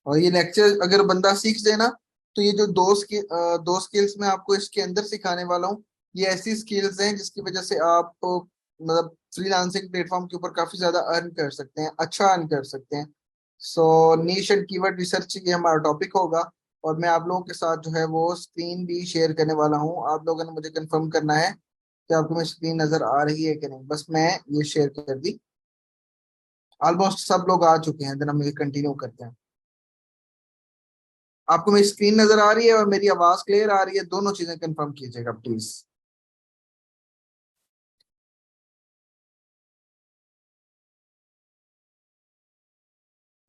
और ये लेक्चर अगर बंदा सीख जाए ना, तो ये जो दो स्किल्स मैं आपको इसके अंदर सिखाने वाला हूँ, ये ऐसी स्किल्स हैं जिसकी वजह से आप मतलब फ्रीलांसिंग प्लेटफॉर्म के ऊपर काफी ज्यादा अर्न कर सकते हैं, अच्छा अर्न कर सकते हैं। सो नीश एंड कीवर्ड रिसर्च ये हमारा टॉपिक होगा। और मैं आप लोगों के साथ जो है वो स्क्रीन भी शेयर करने वाला हूँ। आप लोगों ने मुझे कंफर्म करना है कि आपको मेरी स्क्रीन नजर आ रही है कि नहीं। बस मैं ये शेयर कर दी, ऑलमोस्ट सब लोग आ चुके हैं, देन हम ये कंटिन्यू करते हैं। आपको मेरी स्क्रीन नजर आ रही है और मेरी आवाज क्लियर आ रही है, दोनों चीजें कंफर्म कीजिएगा प्लीज।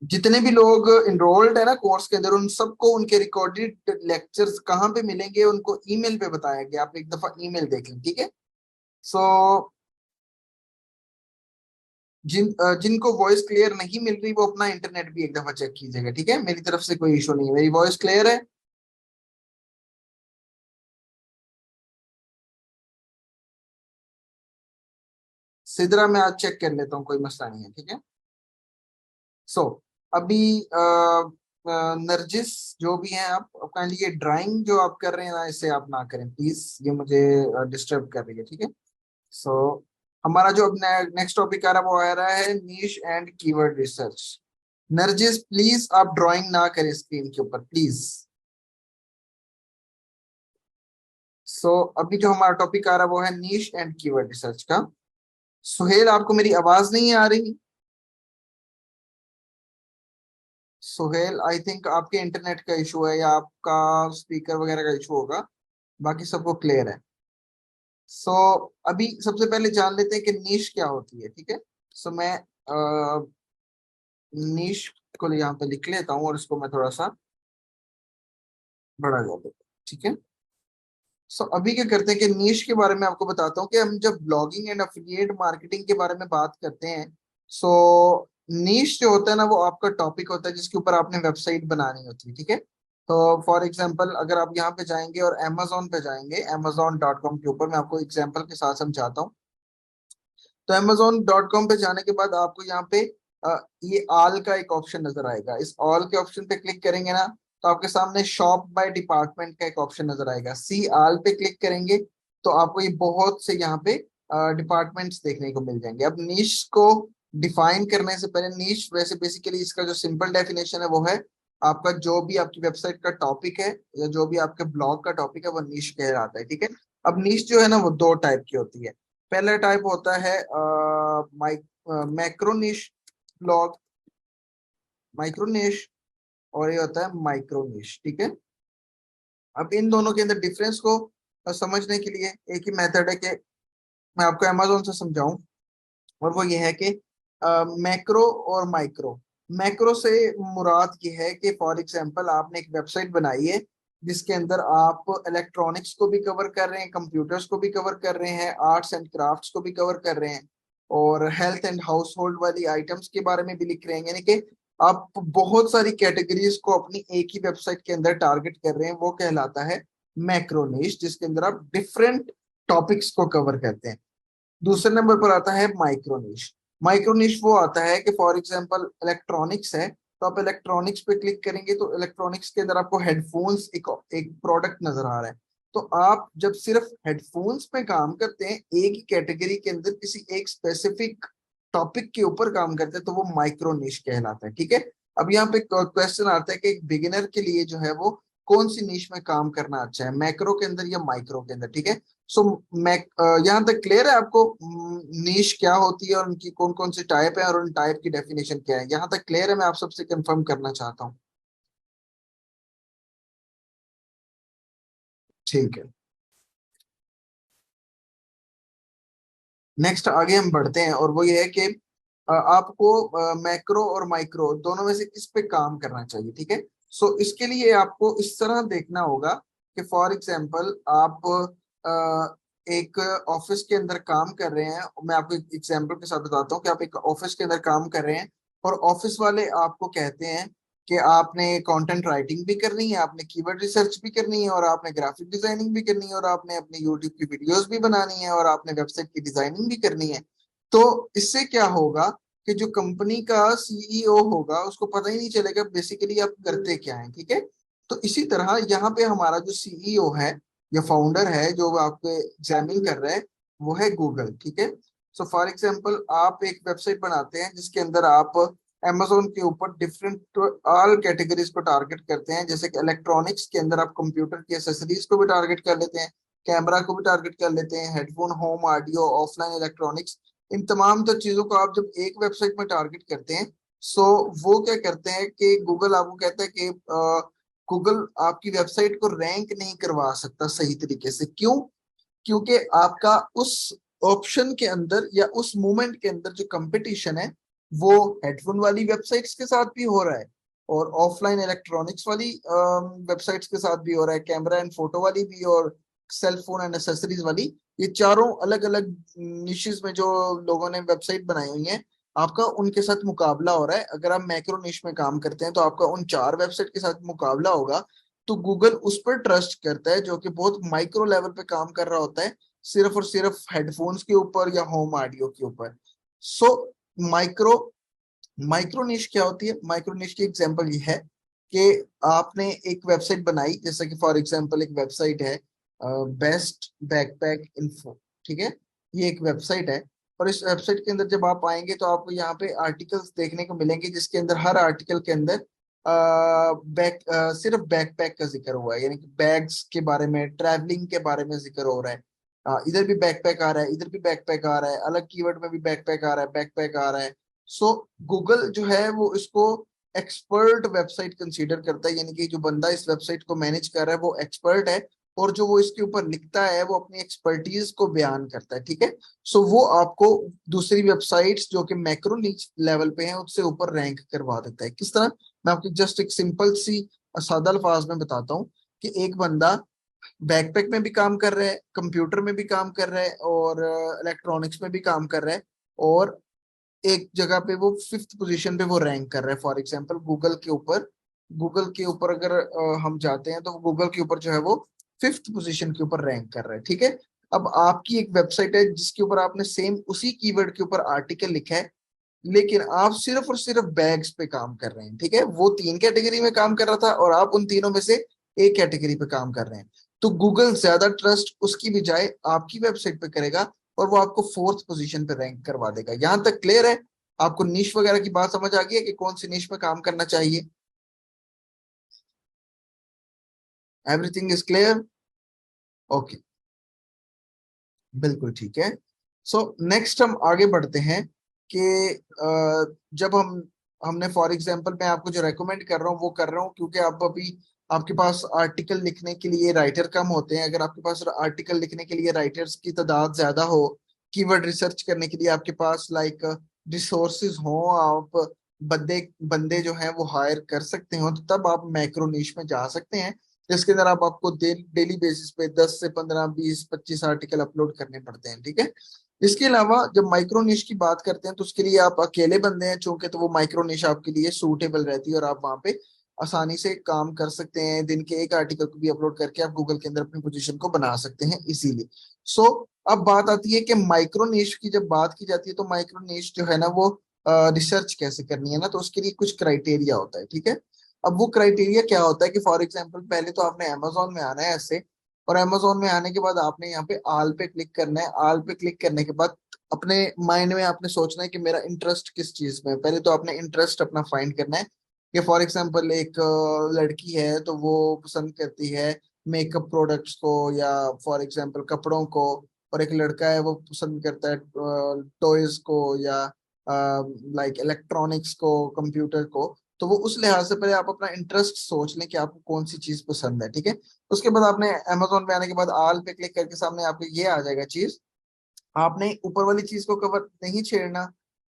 जितने भी लोग इनरोल्ड है ना कोर्स के अंदर, उन सबको उनके रिकॉर्डेड लेक्चर्स कहाँ पे मिलेंगे उनको ईमेल पे बताया गया। आप एक दफा ईमेल देख लें, ठीक है। सो जिनको वॉइस क्लियर नहीं मिल रही वो अपना इंटरनेट भी एक दफा चेक कीजिएगा, ठीक है। मेरी तरफ से कोई इशू नहीं है, मेरी वॉइस क्लियर है। सिदरा मैं आज चेक कर लेता हूँ, कोई मसला नहीं है, ठीक है। सो अभी नरजिस जो भी हैं, आप काइंडली ये ड्राइंग जो आप कर रहे हैं ना, इसे आप ना करें प्लीज, ये मुझे डिस्टर्ब कर रही है, ठीक है। सो हमारा जो अब नेक्स्ट टॉपिक आ रहा है वो आ रहा है niche and keyword research. Narjis please आप ड्राइंग ना करें स्क्रीन के ऊपर प्लीज। सो अभी जो हमारा टॉपिक आ रहा है वो है नीश एंड कीवर्ड रिसर्च का। सुहेल आपको मेरी आवाज नहीं आ रही? सुहेल आई थिंक आपके इंटरनेट का इशू है या आपका स्पीकर वगैरह का इशू होगा, बाकी सबको क्लियर है। सो अभी सबसे पहले जान लेते हैं कि नीश क्या होती है, ठीक है। सो मैं नीश को यहाँ पे लिख लेता हूँ और इसको मैं थोड़ा सा बड़ा कर देता हूँ, ठीक है। सो अभी क्या करते हैं कि नीश के बारे में आपको बताता हूँ कि हम जब ब्लॉगिंग एंड अफिलिएट मार्केटिंग के बारे में बात करते हैं, सो नीश जो होता है ना वो आपका टॉपिक होता है जिसके ऊपर आपने वेबसाइट बनानी होती है, ठीक है। तो फॉर एग्जांपल अगर आप यहाँ पे जाएंगे और अमेजोन पे जाएंगे, amazon.com के ऊपर मैं आपको एग्जांपल के साथ समझाता हूँ। तो amazon.com पे जाने के बाद आपको यहाँ पे ये ऑल का एक ऑप्शन नजर आएगा। इस ऑल के ऑप्शन पे क्लिक करेंगे ना, तो आपके सामने शॉप बाय डिपार्टमेंट का एक ऑप्शन नजर आएगा। सी ऑल पे क्लिक करेंगे तो आपको ये बहुत से यहाँ पे डिपार्टमेंट्स देखने को मिल जाएंगे। अब नीश को डिफाइन करने से पहले, नीश वैसे बेसिकली इसका जो सिंपल डेफिनेशन है वो है आपका जो भी आपकी वेबसाइट का टॉपिक है या जो भी आपके ब्लॉग का टॉपिक है वो नीश कहलाता है, ठीक है। अब नीश जो है ना वो दो टाइप की होती है। पहला टाइप होता है मैक्रो निश ब्लॉग, माइक्रो निश, और ये होता है माइक्रो निश, ठीक है। अब इन दोनों के अंदर डिफरेंस को समझने के लिए एक ही मेथड है कि मैं आपको अमेजोन से समझाऊं, और वो ये है कि मैक्रो और माइक्रो। मैक्रो से मुराद ये है कि फॉर एग्जांपल आपने एक वेबसाइट बनाई है जिसके अंदर आप इलेक्ट्रॉनिक्स को भी कवर कर रहे हैं, कंप्यूटर्स को भी कवर कर रहे हैं, आर्ट्स एंड क्राफ्ट्स को भी कवर कर रहे हैं, और हेल्थ एंड हाउस होल्ड वाली आइटम्स के बारे में भी लिख रहे हैं। यानी कि आप बहुत सारी कैटेगरीज को अपनी एक ही वेबसाइट के अंदर टारगेट कर रहे हैं, वो कहलाता है मैक्रो निश, जिसके अंदर आप डिफरेंट टॉपिक्स को कवर करते हैं। दूसरे नंबर पर आता है माइक्रोनिश। माइक्रोनिश वो आता है कि फॉर एग्जांपल इलेक्ट्रॉनिक्स है, तो आप इलेक्ट्रॉनिक्स पे क्लिक करेंगे तो इलेक्ट्रॉनिक्स के अंदर आपको हेडफोन्स एक प्रोडक्ट नजर आ रहा है। तो आप जब सिर्फ हेडफोन्स पे काम करते हैं, एक ही कैटेगरी के अंदर किसी एक स्पेसिफिक टॉपिक के ऊपर काम करते हैं, तो वो माइक्रोनिश कहलाता है, ठीक है। अब यहाँ पे क्वेश्चन आता है कि एक बिगिनर के लिए जो है वो कौन सी निश में काम करना अच्छा है, मैक्रो के अंदर या माइक्रो के अंदर, ठीक है। सो मैं यहाँ तक क्लियर है आपको नीश क्या होती है और उनकी कौन कौन सी टाइप है और उन टाइप की डेफिनेशन क्या है, यहाँ तक क्लियर है? मैं आप सबसे कंफर्म करना चाहता हूँ, ठीक है। नेक्स्ट आगे हम बढ़ते हैं और वो ये है कि आपको मैक्रो और माइक्रो दोनों में से किस पे काम करना चाहिए, ठीक है। सो इसके लिए आपको इस तरह देखना होगा कि फॉर एग्जांपल आप एक ऑफिस के अंदर काम कर रहे हैं। मैं आपको एक एग्जांपल के साथ बताता हूँ कि आप एक ऑफिस के अंदर काम कर रहे हैं और ऑफिस वाले आपको कहते हैं कि आपने कंटेंट राइटिंग भी करनी है, आपने कीवर्ड रिसर्च भी करनी है, और आपने ग्राफिक डिजाइनिंग भी करनी है, और आपने अपने यूट्यूब की वीडियोस भी बनानी है, और आपने वेबसाइट की डिजाइनिंग भी करनी है। तो इससे क्या होगा कि जो कंपनी का सीईओ होगा उसको पता ही नहीं चलेगा बेसिकली आप करते क्या हैं, ठीक है। तो इसी तरह यहाँ पे हमारा जो सीईओ है या फाउंडर है जो आपको एग्जामिन कर रहा है वो है गूगल, ठीक है। सो फॉर एग्जांपल आप एक वेबसाइट बनाते हैं जिसके अंदर आप Amazon के ऊपर डिफरेंट ऑल कैटेगरीज को टारगेट करते हैं, जैसे कि इलेक्ट्रॉनिक्स के अंदर आप कंप्यूटर की एसेसरीज को भी टारगेट कर लेते हैं, कैमरा को भी टारगेट कर लेते हैं, headphone, home audio, offline electronics, इन तमाम तो चीजों को आप जब एक वेबसाइट में टारगेट करते हैं, सो वो क्या करते हैं कि गूगल आपको कहता है कि गूगल आपकी वेबसाइट को रैंक नहीं करवा सकता सही तरीके से। क्यों? क्योंकि आपका उस ऑप्शन के अंदर या उस मोमेंट के अंदर जो कंपटीशन है वो हेडफोन वाली वेबसाइट्स के साथ भी हो रहा है और ऑफलाइन इलेक्ट्रॉनिक्स वाली वेबसाइट्स के साथ भी हो रहा है, कैमरा एंड फोटो वाली भी और सेल फोन एंड एसेसरीज वाली। ये चारों अलग अलग निशेस में जो लोगों ने वेबसाइट बनाई हुई है, आपका उनके साथ मुकाबला हो रहा है। अगर आप मैक्रो निश में काम करते हैं तो आपका उन चार वेबसाइट के साथ मुकाबला होगा। तो गूगल उस पर ट्रस्ट करता है जो कि बहुत माइक्रो लेवल पे काम कर रहा होता है, सिर्फ और सिर्फ हेडफोन्स के ऊपर या होम ऑडियो के ऊपर। सो माइक्रो माइक्रो निश क्या होती है? माइक्रो निश की एग्जांपल ये है कि आपने एक वेबसाइट बनाई, जैसे कि फॉर एग्जांपल एक वेबसाइट है बेस्ट बैकपैक इन्फो, ठीक है। ये एक वेबसाइट है और इस वेबसाइट के अंदर जब आप आएंगे तो आपको यहाँ पे आर्टिकल्स देखने को मिलेंगे जिसके अंदर हर आर्टिकल के अंदर सिर्फ बैकपैक का जिक्र हुआ है, यानी कि बैग्स के बारे में, ट्रैवलिंग के बारे में जिक्र हो रहा है। इधर भी बैकपैक आ रहा है, इधर भी बैकपैक आ रहा है, अलग कीवर्ड में भी बैकपैक आ रहा है, बैकपैक आ रहा है। सो गूगल जो है वो इसको एक्सपर्ट वेबसाइट कंसीडर करता है, यानी कि जो बंदा इस वेबसाइट को मैनेज कर रहा है वो एक्सपर्ट है और जो वो इसके ऊपर लिखता है वो अपनी एक्सपर्टीज को बयान करता है, ठीक है। सो वो आपको दूसरी वेबसाइट्स जो कि मैक्रो नीच लेवल पे हैं उससे ऊपर रैंक करवा देता है। किस तरह? मैं आपको जस्ट एक सिंपल सी सादा अल्फाज में बताता हूँ कि एक बंदा बैकपैक में भी काम कर रहा है, कंप्यूटर में भी काम कर रहा है और इलेक्ट्रॉनिक्स में भी काम कर रहा है और एक जगह पे वो फिफ्थ पोजीशन पे वो रैंक कर रहा है। फॉर एग्जांपल गूगल के ऊपर अगर हम जाते हैं तो गूगल के ऊपर जो है वो फिफ्थ पोजीशन के ऊपर रैंक कर रहा है, ठीक है। अब आपकी एक वेबसाइट है जिसके ऊपर आपने सेम उसी कीवर्ड के ऊपर आर्टिकल लिखा है, लेकिन आप सिर्फ और सिर्फ बैग्स पे काम कर रहे हैं, ठीक है। वो तीन कैटेगरी में काम कर रहा था और आप उन तीनों में से एक कैटेगरी पे काम कर रहे हैं। तो गूगल ज्यादा ट्रस्ट उसकी बजाय आपकी वेबसाइट पे करेगा और वो आपको फोर्थ पोजीशन पे रैंक करवा देगा। यहां तक क्लियर है? आपको निश वगैरह की बात समझ आ गई है कि कौन सी निश में काम करना चाहिए? Everything is clear? ओके, बिल्कुल ठीक है। सो नेक्स्ट हम आगे बढ़ते हैं कि जब हमने फॉर एग्जांपल मैं आपको जो रेकमेंड कर रहा हूँ वो कर रहा हूँ क्योंकि आप अभी आपके पास आर्टिकल लिखने के लिए राइटर कम होते हैं। अगर आपके पास आर्टिकल लिखने के लिए राइटर्स की तादाद ज्यादा हो, कीवर्ड रिसर्च करने के लिए आपके पास लाइक रिसोर्सेज हो, आप बंदे बंदे जो हैं वो हायर कर सकते हो, तो तब आप मैक्रो निश में जा सकते हैं जिसके अंदर आपको डेली बेसिस पे 10 से 15 20 25 आर्टिकल अपलोड करने पड़ते हैं, ठीक है। इसके अलावा जब माइक्रो निश की बात करते हैं तो उसके लिए आप अकेले बंदे हैं चूंकि, तो वो माइक्रो निश आपके लिए सूटेबल रहती है और आप वहां पे आसानी से काम कर सकते हैं। दिन के एक आर्टिकल को भी अपलोड करके आप गूगल के अंदर अपनी पोजीशन को बना सकते हैं इजीली। सो अब बात आती है कि माइक्रो निश की जब बात की जाती है तो माइक्रो निश जो है ना वो रिसर्च कैसे करनी है ना, तो उसके लिए कुछ क्राइटेरिया होता है, ठीक है। अब वो क्राइटेरिया क्या होता है कि फॉर एग्जाम्पल पहले तो आपने अमेजोन में आना है ऐसे, और अमेजोन में आने के बाद आपने यहाँ पे आल पे क्लिक करना है। आल पे क्लिक करने के बाद अपने माइंड में आपने सोचना है कि मेरा इंटरेस्ट किस चीज में है। पहले तो आपने इंटरेस्ट अपना फाइंड करना है कि फॉर एग्जाम्पल एक लड़की है तो वो पसंद करती है मेकअप प्रोडक्ट्स को या फॉर एग्जाम्पल कपड़ों को, और एक लड़का है वो पसंद करता है टॉयज को या लाइक इलेक्ट्रॉनिक्स को, कंप्यूटर को। तो वो उस लिहाज से पहले आप अपना इंटरेस्ट सोच लें कि आपको कौन सी चीज पसंद है, ठीक है। उसके बाद आपने अमेजोन पे आने के बाद आल पे क्लिक करके सामने आपको ये आ जाएगा चीज। आपने ऊपर वाली चीज को कवर नहीं छेड़ना,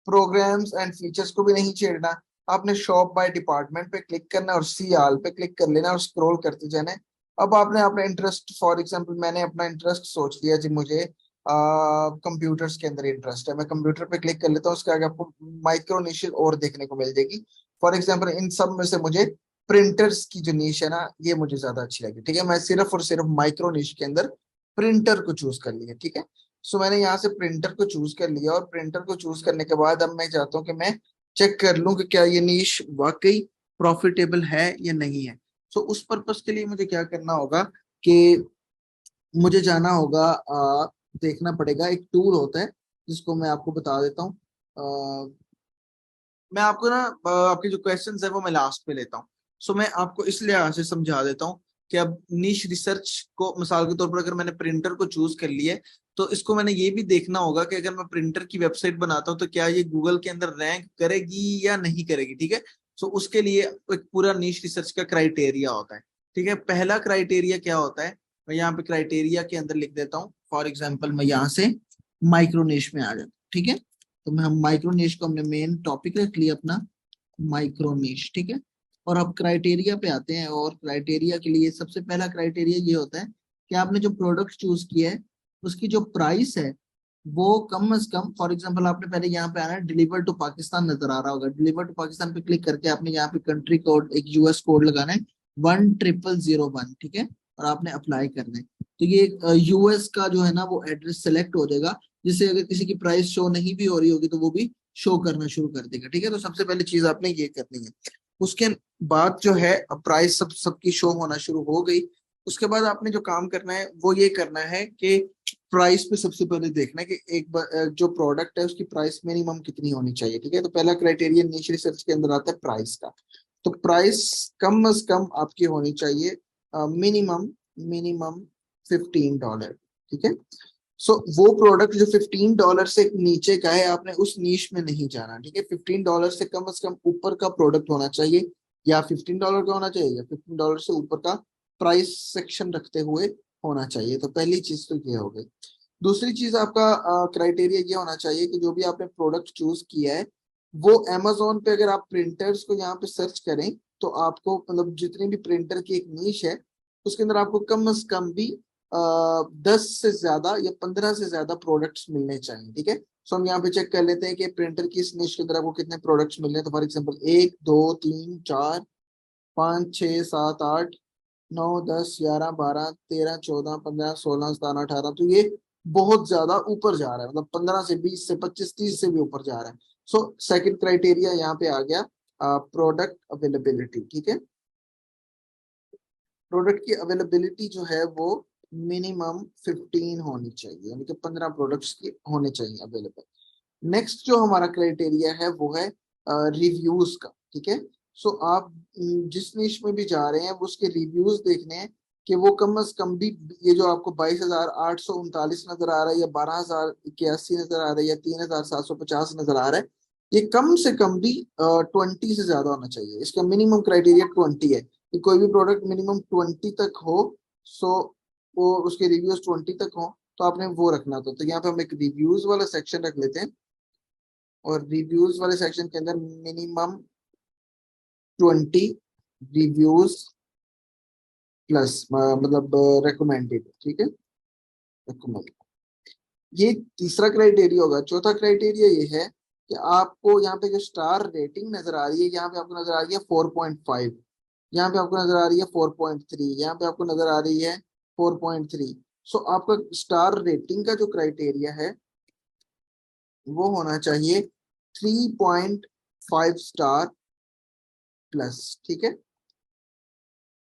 प्रोग्राम्स एंड फीचर्स को भी नहीं छेड़ना। आपने शॉप बाय डिपार्टमेंट पे क्लिक करना और सी आल पे क्लिक कर लेना और स्क्रॉल करते जाना है। अब आपने अपना इंटरेस्ट, फॉर एग्जांपल मैंने अपना इंटरेस्ट सोच लिया जी, मुझे कंप्यूटर्स के अंदर इंटरेस्ट है, मैं कंप्यूटर पे क्लिक कर लेता हूँ। उसके आगे आपको माइक्रो निश और देखने को मिल जाएगी। फॉर एग्जाम्पल इन सब में से मुझे प्रिंटर्स की जो निश है ना ये मुझे ज्यादा अच्छी लगी, ठीक है। मैं सिर्फ और सिर्फ माइक्रो निश के अंदर प्रिंटर को चूज कर लिया, ठीक है। सो मैंने यहाँ से प्रिंटर को चूज कर लिया, और प्रिंटर को चूज करने के बाद अब मैं चाहता हूँ कि मैं चेक कर लूँ कि क्या ये नीश वाकई प्रॉफिटेबल है या नहीं है। सो उस पर्पस के लिए मुझे क्या करना होगा कि मुझे जाना होगा, देखना पड़ेगा, एक टूल होता है जिसको मैं आपको बता देता हूँ। मैं आपको ना आपके जो क्वेश्चंस है वो मैं लास्ट पे लेता हूँ। सो मैं आपको इसलिए यहाँ से समझा देता हूँ कि अब नीश रिसर्च को मिसाल के तौर पर अगर मैंने प्रिंटर को चूज कर लिया है, तो इसको मैंने ये भी देखना होगा कि अगर मैं प्रिंटर की वेबसाइट बनाता हूँ तो क्या ये गूगल के अंदर रैंक करेगी या नहीं करेगी, ठीक है। सो उसके लिए एक पूरा नीश रिसर्च का क्राइटेरिया होता है, ठीक है। पहला क्राइटेरिया क्या होता है, मैं यहाँ पे क्राइटेरिया के अंदर लिख देता हूँ। फॉर एग्जाम्पल मैं यहाँ से माइक्रो निश में आ जाता हूँ, ठीक है। तो मैं हम माइक्रो निश को हमने मेन टॉपिक रख लिया अपना, माइक्रो निश, ठीक है। और अब क्राइटेरिया पे आते हैं, और क्राइटेरिया के लिए सबसे पहला क्राइटेरिया ये होता है कि आपने जो प्रोडक्ट चूज किया है उसकी जो प्राइस है वो कम से कम, फॉर एग्जांपल आपने पहले यहाँ पे आना है, डिलीवर टू पाकिस्तान नजर आ रहा होगा, डिलीवर टू पाकिस्तान पे क्लिक करके आपने यहाँ पे कंट्री कोड, एक यूएस कोड लगाना है 10001, ठीक है। और आपने अप्लाई करना है, तो ये यूएस का जो है ना वो एड्रेस सेलेक्ट हो जाएगा, जिससे अगर किसी की प्राइस शो नहीं भी हो रही होगी तो वो भी शो करना शुरू कर देगा, ठीक है। तो सबसे पहले चीज आपने ये करनी है। उसके बाद जो है प्राइस सबकी शो होना शुरू हो गई। उसके बाद आपने जो काम करना है वो ये करना है कि प्राइस पे सबसे पहले देखना है कि जो प्रोडक्ट है उसकी प्राइस मिनिमम कितनी होनी चाहिए, ठीक है। तो पहला क्राइटेरिया नीश रिसर्च के अंदर आता है प्राइस का। तो प्राइस कम से कम आपकी होनी चाहिए मिनिमम मिनिमम $15, ठीक है। सो वो प्रोडक्ट जो $15 से नीचे का है आपने उस नीश में नहीं जाना, ठीक है। $15 से कम ऊपर का प्रोडक्ट होना चाहिए, या $15 का होना चाहिए, या $15 से ऊपर का प्राइस सेक्शन रखते हुए होना चाहिए। तो पहली चीज तो ये हो गई। दूसरी चीज आपका क्राइटेरिया ये होना चाहिए कि जो भी आपने प्रोडक्ट चूज किया है वो अमेजोन पे, अगर आप प्रिंटर्स को यहाँ पे सर्च करें तो आपको मतलब जितनी भी प्रिंटर की एक नीश है उसके अंदर आपको कम से कम भी 10 से ज्यादा या 15 से ज्यादा प्रोडक्ट्स मिलने चाहिए, ठीक है। सो हम यहाँ पे चेक कर लेते हैं कि प्रिंटर की इस निश के अंदर आपको कितने प्रोडक्ट्स मिल रहे हैं। तो फॉर एग्जांपल 1 2 3 4 5 6 7 8 9 10 11 12 13 14 15 16 17 18, तो ये बहुत ज्यादा ऊपर जा रहा है, मतलब 15 से 20 से 25 30 से भी ऊपर जा रहा है। सो सेकंड क्राइटेरिया यहाँ पे आ गया प्रोडक्ट अवेलेबिलिटी, ठीक है। प्रोडक्ट की अवेलेबिलिटी जो है वो मिनिमम 15 होनी चाहिए, यानी कि 15 प्रोडक्ट्स की होने चाहिए अवेलेबल। नेक्स्ट जो हमारा क्राइटेरिया है वो है रिव्यूज का, ठीक है। सो आप जिस निश में भी जा रहे हैं वो उसके रिव्यूज देखने हैं कि वो कम से कम भी, ये जो आपको 22,839 नजर आ रहा है, या 12,081 नजर आ रहा है, या 3,750 नजर आ रहा है, ये कम से कम भी 20 से ज्यादा होना चाहिए। इसका मिनिमम क्राइटेरिया 20 है कि कोई भी प्रोडक्ट मिनिमम 20 तक हो। सो वो उसके रिव्यूज 20 तक हो तो आपने वो रखना था। तो यहाँ पे हम एक रिव्यूज वाला सेक्शन रख लेते हैं, और रिव्यूज वाले सेक्शन के अंदर मिनिमम 20 रिव्यूज प्लस मतलब रिकमेंडेड, ठीक है, रिकमेंड। ये तीसरा क्राइटेरिया होगा। चौथा क्राइटेरिया ये है कि आपको यहाँ पे जो स्टार रेटिंग नजर आ रही है, यहाँ पे आपको नजर आ रही है 4.5, यहाँ पे आपको नजर आ रही है 4.3, यहाँ पे आपको नजर आ रही है 4.3। सो आपका स्टार रेटिंग का जो क्राइटेरिया है वो होना चाहिए 3.5 स्टार प्लस, ठीक है।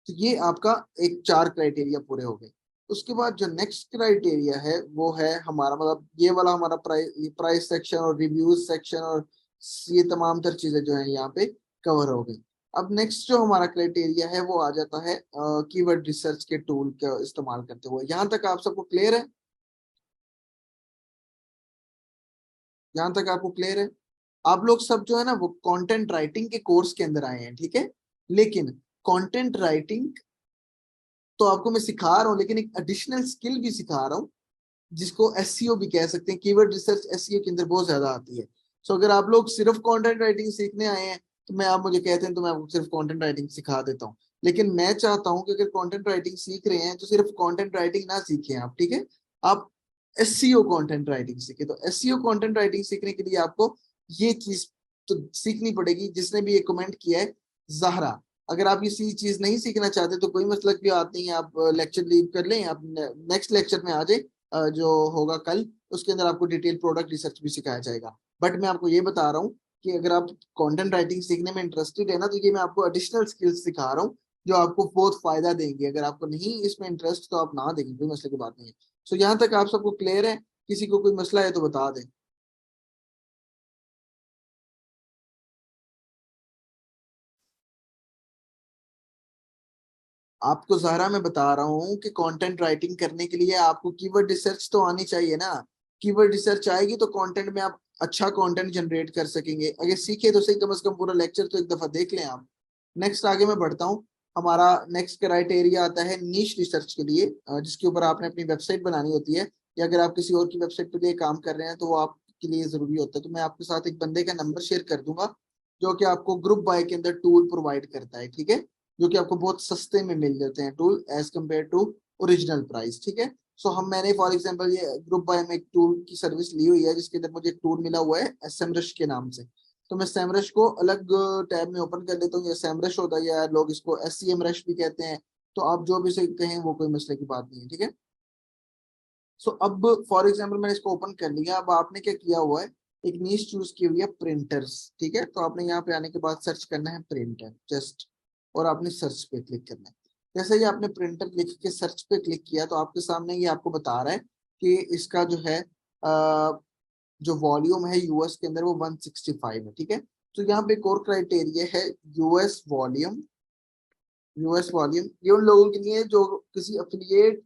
तो ये आपका एक 4 क्राइटेरिया पूरे हो गए। उसके बाद जो नेक्स्ट क्राइटेरिया है वो है हमारा, मतलब ये वाला हमारा प्राइस सेक्शन और रिव्यूज सेक्शन और ये तमाम तर चीजें जो है यहाँ पे कवर हो गई। अब नेक्स्ट जो हमारा क्राइटेरिया है वो आ जाता है कीवर्ड रिसर्च के टूल का इस्तेमाल करते हुए। यहाँ तक आप सबको क्लियर है? यहाँ तक आपको क्लियर है? आप लोग सब जो है ना वो कंटेंट राइटिंग के कोर्स के अंदर आए हैं, ठीक है। लेकिन कंटेंट राइटिंग तो आपको मैं सिखा रहा हूँ, लेकिन एक एडिशनल स्किल भी सिखा रहा हूँ जिसको एसईओ भी कह सकते हैं। कीवर्ड रिसर्च एसईओ के अंदर बहुत ज्यादा आती है। सो अगर आप लोग सिर्फ कंटेंट राइटिंग सीखने आए हैं तो मैं, आप मुझे कहते हैं तो मैं आपको सिर्फ कंटेंट राइटिंग सिखा देता हूँ। लेकिन मैं चाहता हूँ कि अगर कंटेंट राइटिंग सीख रहे हैं तो सिर्फ कंटेंट राइटिंग ना सीखें आप, ठीक है। आप एसईओ कंटेंट राइटिंग सीखे। तो एसईओ कंटेंट राइटिंग सीखने के लिए आपको ये चीज तो सीखनी पड़ेगी जिसने भी ये कमेंट किया है, जहरा। अगर आप ये चीज नहीं सीखना चाहते तो कोई मतलब की बात नहीं है, आप लेक्चर लीव कर लें, आप नेक्स्ट लेक्चर में आ जाए, जो होगा कल, उसके अंदर आपको डिटेल प्रोडक्ट रिसर्च भी सिखाया जाएगा। बट मैं आपको ये बता रहा हूँ कि अगर आप कंटेंट राइटिंग सीखने में इंटरेस्टेड है ना, तो ये मैं आपको एडिशनल स्किल्स सिखा रहा हूँ जो आपको बहुत फायदा देंगे। अगर आपको नहीं इसमें इंटरेस्ट तो आप ना देखें, कोई मसले की बात नहीं है। सो यहाँ तक आप सबको क्लियर है? किसी को कोई मसला है तो बता दें। आपको ज़ाहरा मैं बता रहा हूँ कि कंटेंट राइटिंग करने के लिए आपको कीवर्ड रिसर्च तो आनी चाहिए ना। कीवर्ड रिसर्च आएगी तो कंटेंट में आप अच्छा कंटेंट जनरेट कर सकेंगे। अगर सीखे तो सही, कम से कम पूरा लेक्चर तो एक दफा देख लें आप। नेक्स्ट आगे मैं बढ़ता हूँ। हमारा नेक्स्ट क्राइटेरिया आता है नीश रिसर्च के लिए, जिसके ऊपर आपने अपनी वेबसाइट बनानी होती है, या अगर आप किसी और की वेबसाइट पे लिए काम कर रहे हैं तो वो आपके लिए जरूरी होता है। तो मैं आपके साथ एक बंदे का नंबर शेयर कर दूंगा जो कि आपको ग्रुप बाय के अंदर टूल प्रोवाइड करता है, ठीक है, जो कि आपको बहुत सस्ते में मिल जाते हैं tool as compare to original price, ठीक है। सो हम मैंने फॉर एग्जांपल ये ग्रुप बाय में एक टूल की सर्विस ली हुई है, जिसके अंदर मुझे एक टूल मिला हुआ है एसएमरश के नाम से। तो मैं सैमरश को अलग टैब में ओपन कर लेता हूँ। ये सैमरश होता है, या लोग इसको एससीएम रश भी कहते हैं। तो आप जो भी से कहें वो कोई मसले की बात नहीं है, ठीक है। सो अब फॉर एग्जाम्पल मैंने इसको ओपन कर लिया। अब आपने क्या किया हुआ है, एक नीश चूज की हुई है प्रिंटर्स, ठीक है। तो आपने यहाँ पे आने के बाद सर्च करना है प्रिंटर जस्ट, और आपने सर्च पे क्लिक करना है। जैसे ही आपने प्रिंटर लिख के सर्च पे क्लिक किया तो आपके सामने ये आपको बता रहा है कि इसका जो है जो वॉल्यूम है यूएस के अंदर वो 165 है, ठीक है। तो यहाँ पे एक और क्राइटेरिया है यूएस वॉल्यूम। यूएस वॉल्यूम ये उन लोगों के लिए जो किसी अफिलिएट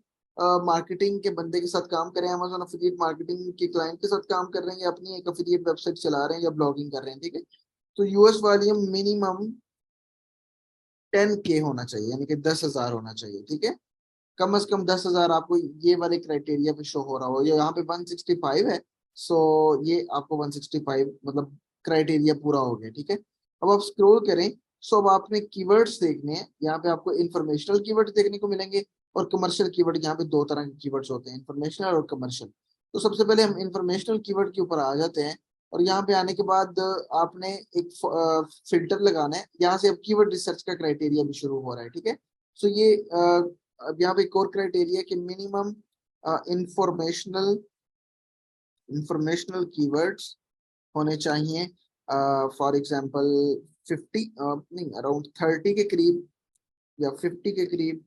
मार्केटिंग के बंदे के साथ काम कर रहे हैं, अमेजोन अफिलिएट मार्केटिंग के क्लाइंट के साथ काम कर रहे हैं, या अपनी एक अफिलिएट वेबसाइट चला रहे हैं, या ब्लॉगिंग कर रहे हैं, ठीक है। तो यूएस वॉल्यूम मिनिमम 10K होना चाहिए, यानी कि 10,000 होना चाहिए, ठीक है। कम से कम 10,000 आपको ये वाले क्राइटेरिया पे शो हो रहा हो। ये यहाँ पे 165 है। सो ये आपको 165 मतलब क्राइटेरिया पूरा हो गया, ठीक है। अब आप स्क्रॉल करें। सो अब आपने कीवर्ड्स देखने हैं। यहाँ पे आपको इंफॉर्मेशनल कीवर्ड्स देखने को मिलेंगे और कमर्शियल कीवर्ड। यहाँ पे दो तरह के कीवर्ड्स होते हैं, इंफॉर्मेशनल और कमर्शियल। तो सबसे पहले हम इंफॉर्मेशनल कीवर्ड के ऊपर आ जाते हैं। और यहाँ पे आने के बाद आपने एक फिल्टर लगाना है। यहाँ से अब कीवर्ड रिसर्च का क्राइटेरिया भी शुरू हो रहा है, ठीक है। सो ये अब यहाँ पे एक और क्राइटेरिया कि मिनिमम इंफॉर्मेशनल इंफॉर्मेशनल कीवर्ड्स होने चाहिए। फॉर एग्जांपल 50 नहीं, अराउंड 30 के करीब या 50 के करीब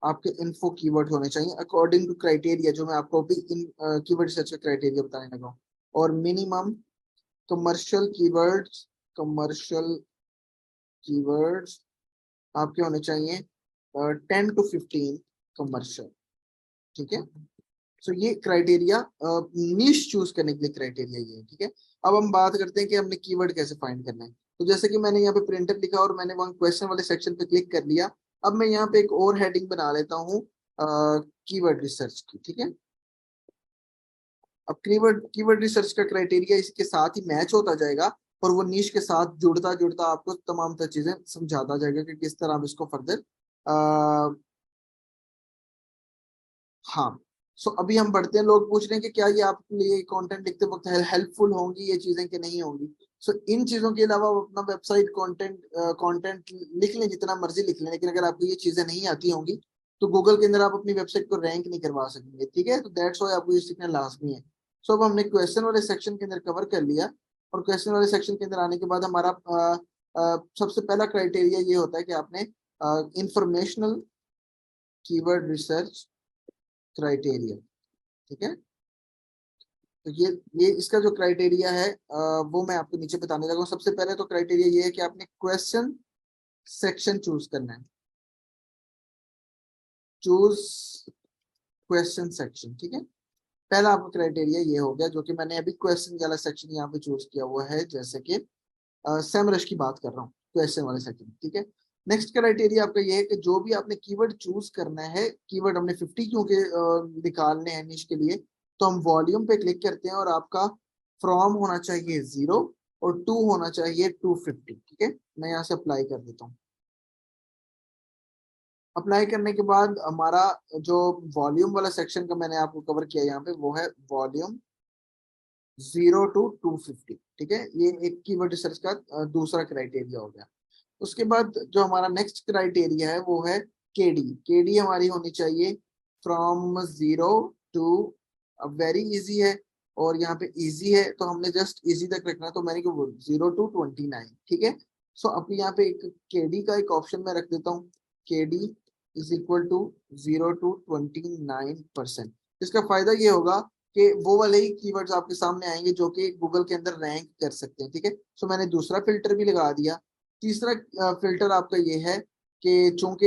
आपके इन्फो कीवर्ड होने चाहिए अकॉर्डिंग टू क्राइटेरिया, जो मैं आपको अभी इन कीवर्ड रिसर्च का क्राइटेरिया बताने लगा हूँ। और minimum commercial keywords commercial keywords आपके होने चाहिए 10 to 15 कमर्शियल, ठीक है। सो ये क्राइटेरिया नीश चूज करने के लिए क्राइटेरिया ये है, ठीक है। अब हम बात करते हैं कि हमने कीवर्ड कैसे फाइंड करना है। तो जैसे कि मैंने यहाँ पे प्रिंटर लिखा और मैंने वहाँ क्वेश्चन वाले सेक्शन पे क्लिक कर लिया। अब मैं यहाँ पे एक और हेडिंग बना लेता हूँ कीवर्ड रिसर्च की, ठीक है। अब कीवर्ड कीवर्ड रिसर्च का क्राइटेरिया इसके साथ ही मैच होता जाएगा, और वो नीश के साथ जुड़ता जुड़ता आपको तमाम तर चीजें समझाता जाएगा कि किस तरह आप इसको फर्दर। हाँ। सो अभी हम बढ़ते हैं। लोग पूछ रहे हैं कि क्या ये आपके लिए कंटेंट लिखते वक्त हेल्पफुल होंगी ये चीजें कि नहीं होंगी। सो इन चीजों के अलावा आप अपना वेबसाइट कंटेंट लिख लें, जितना मर्जी लिख लें, लेकिन अगर आपको ये चीजें नहीं आती होंगी तो गूगल के अंदर आप अपनी वेबसाइट को रैंक नहीं करवा सकेंगे, ठीक है। तो दैट्स व्हाई आपको ये सीखना लाजमी है। सो अब हमने क्वेश्चन वाले सेक्शन के अंदर कवर कर लिया। और क्वेश्चन वाले सेक्शन के अंदर आने के बाद हमारा सबसे पहला क्राइटेरिया ये होता है कि आपने इंफॉर्मेशनल कीवर्ड रिसर्च क्राइटेरिया, ठीक है। तो ये इसका जो क्राइटेरिया है वो मैं आपको नीचे बताने लगा हूँ। सबसे पहले तो क्राइटेरिया ये है कि आपने क्वेश्चन सेक्शन चूज करना है। चूज क्वेश्चन सेक्शन, ठीक है। पहला आपका क्राइटेरिया ये हो गया, जो कि मैंने अभी क्वेश्चन वाला सेक्शन यहाँ पे चूज किया हुआ है, जैसे कि सेमरश की बात कर रहा हूँ, क्वेश्चन वाले सेक्शन, ठीक है। नेक्स्ट क्राइटेरिया आपका ये है कि जो भी आपने कीवर्ड चूज करना है, कीवर्ड हमने 50 क्योंकि निकालने हैं निश के लिए, तो हम वॉल्यूम पे क्लिक करते हैं और आपका फ्रॉम होना चाहिए 0 और टू होना चाहिए 250, ठीक है। मैं यहाँ से अप्लाई कर देता हूँ। अप्लाई करने के बाद हमारा जो वॉल्यूम वाला सेक्शन का मैंने आपको कवर किया यहाँ पे, वो है वॉल्यूम 0 to 250, ठीक है। ये एक कीवर्ड रिसर्च का दूसरा क्राइटेरिया हो गया। उसके बाद जो हमारा नेक्स्ट क्राइटेरिया है वो है केडी। केडी हमारी होनी चाहिए फ्रॉम 0 to अब वेरी इजी है और यहाँ पे इजी है तो हमने जस्ट इजी तक रखना है, तो मैंने क्यों 0 to 29, ठीक है। सो अब यहाँ पे एक केडी का एक ऑप्शन मैं रख देता हूँ, KD is equal to 0 to 29%। इसका फायदा ये होगा कि वो वाले ही कीवर्ड्स आपके सामने आएंगे जो कि गूगल के अंदर रैंक कर सकते हैं, ठीक है। सो मैंने दूसरा फिल्टर भी लगा दिया। तीसरा फिल्टर आपका ये है कि चूंकि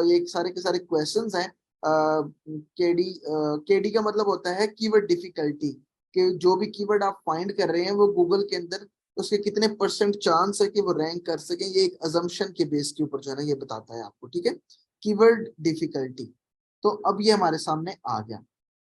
ये सारे के सारे क्वेश्चंस हैं, केडी केडी का मतलब होता है कीवर्ड डिफिकल्टी, कि जो भी कीवर्ड आप फाइंड कर रहे हैं वो गूगल के अंदर उसके कितने परसेंट चांस है कि वो रैंक कर सके, ये एक अजम्पशन के बेस के ऊपर जो है ना ये बताता है आपको, ठीक है, कीवर्ड डिफिकल्टी। तो अब ये हमारे सामने आ गया।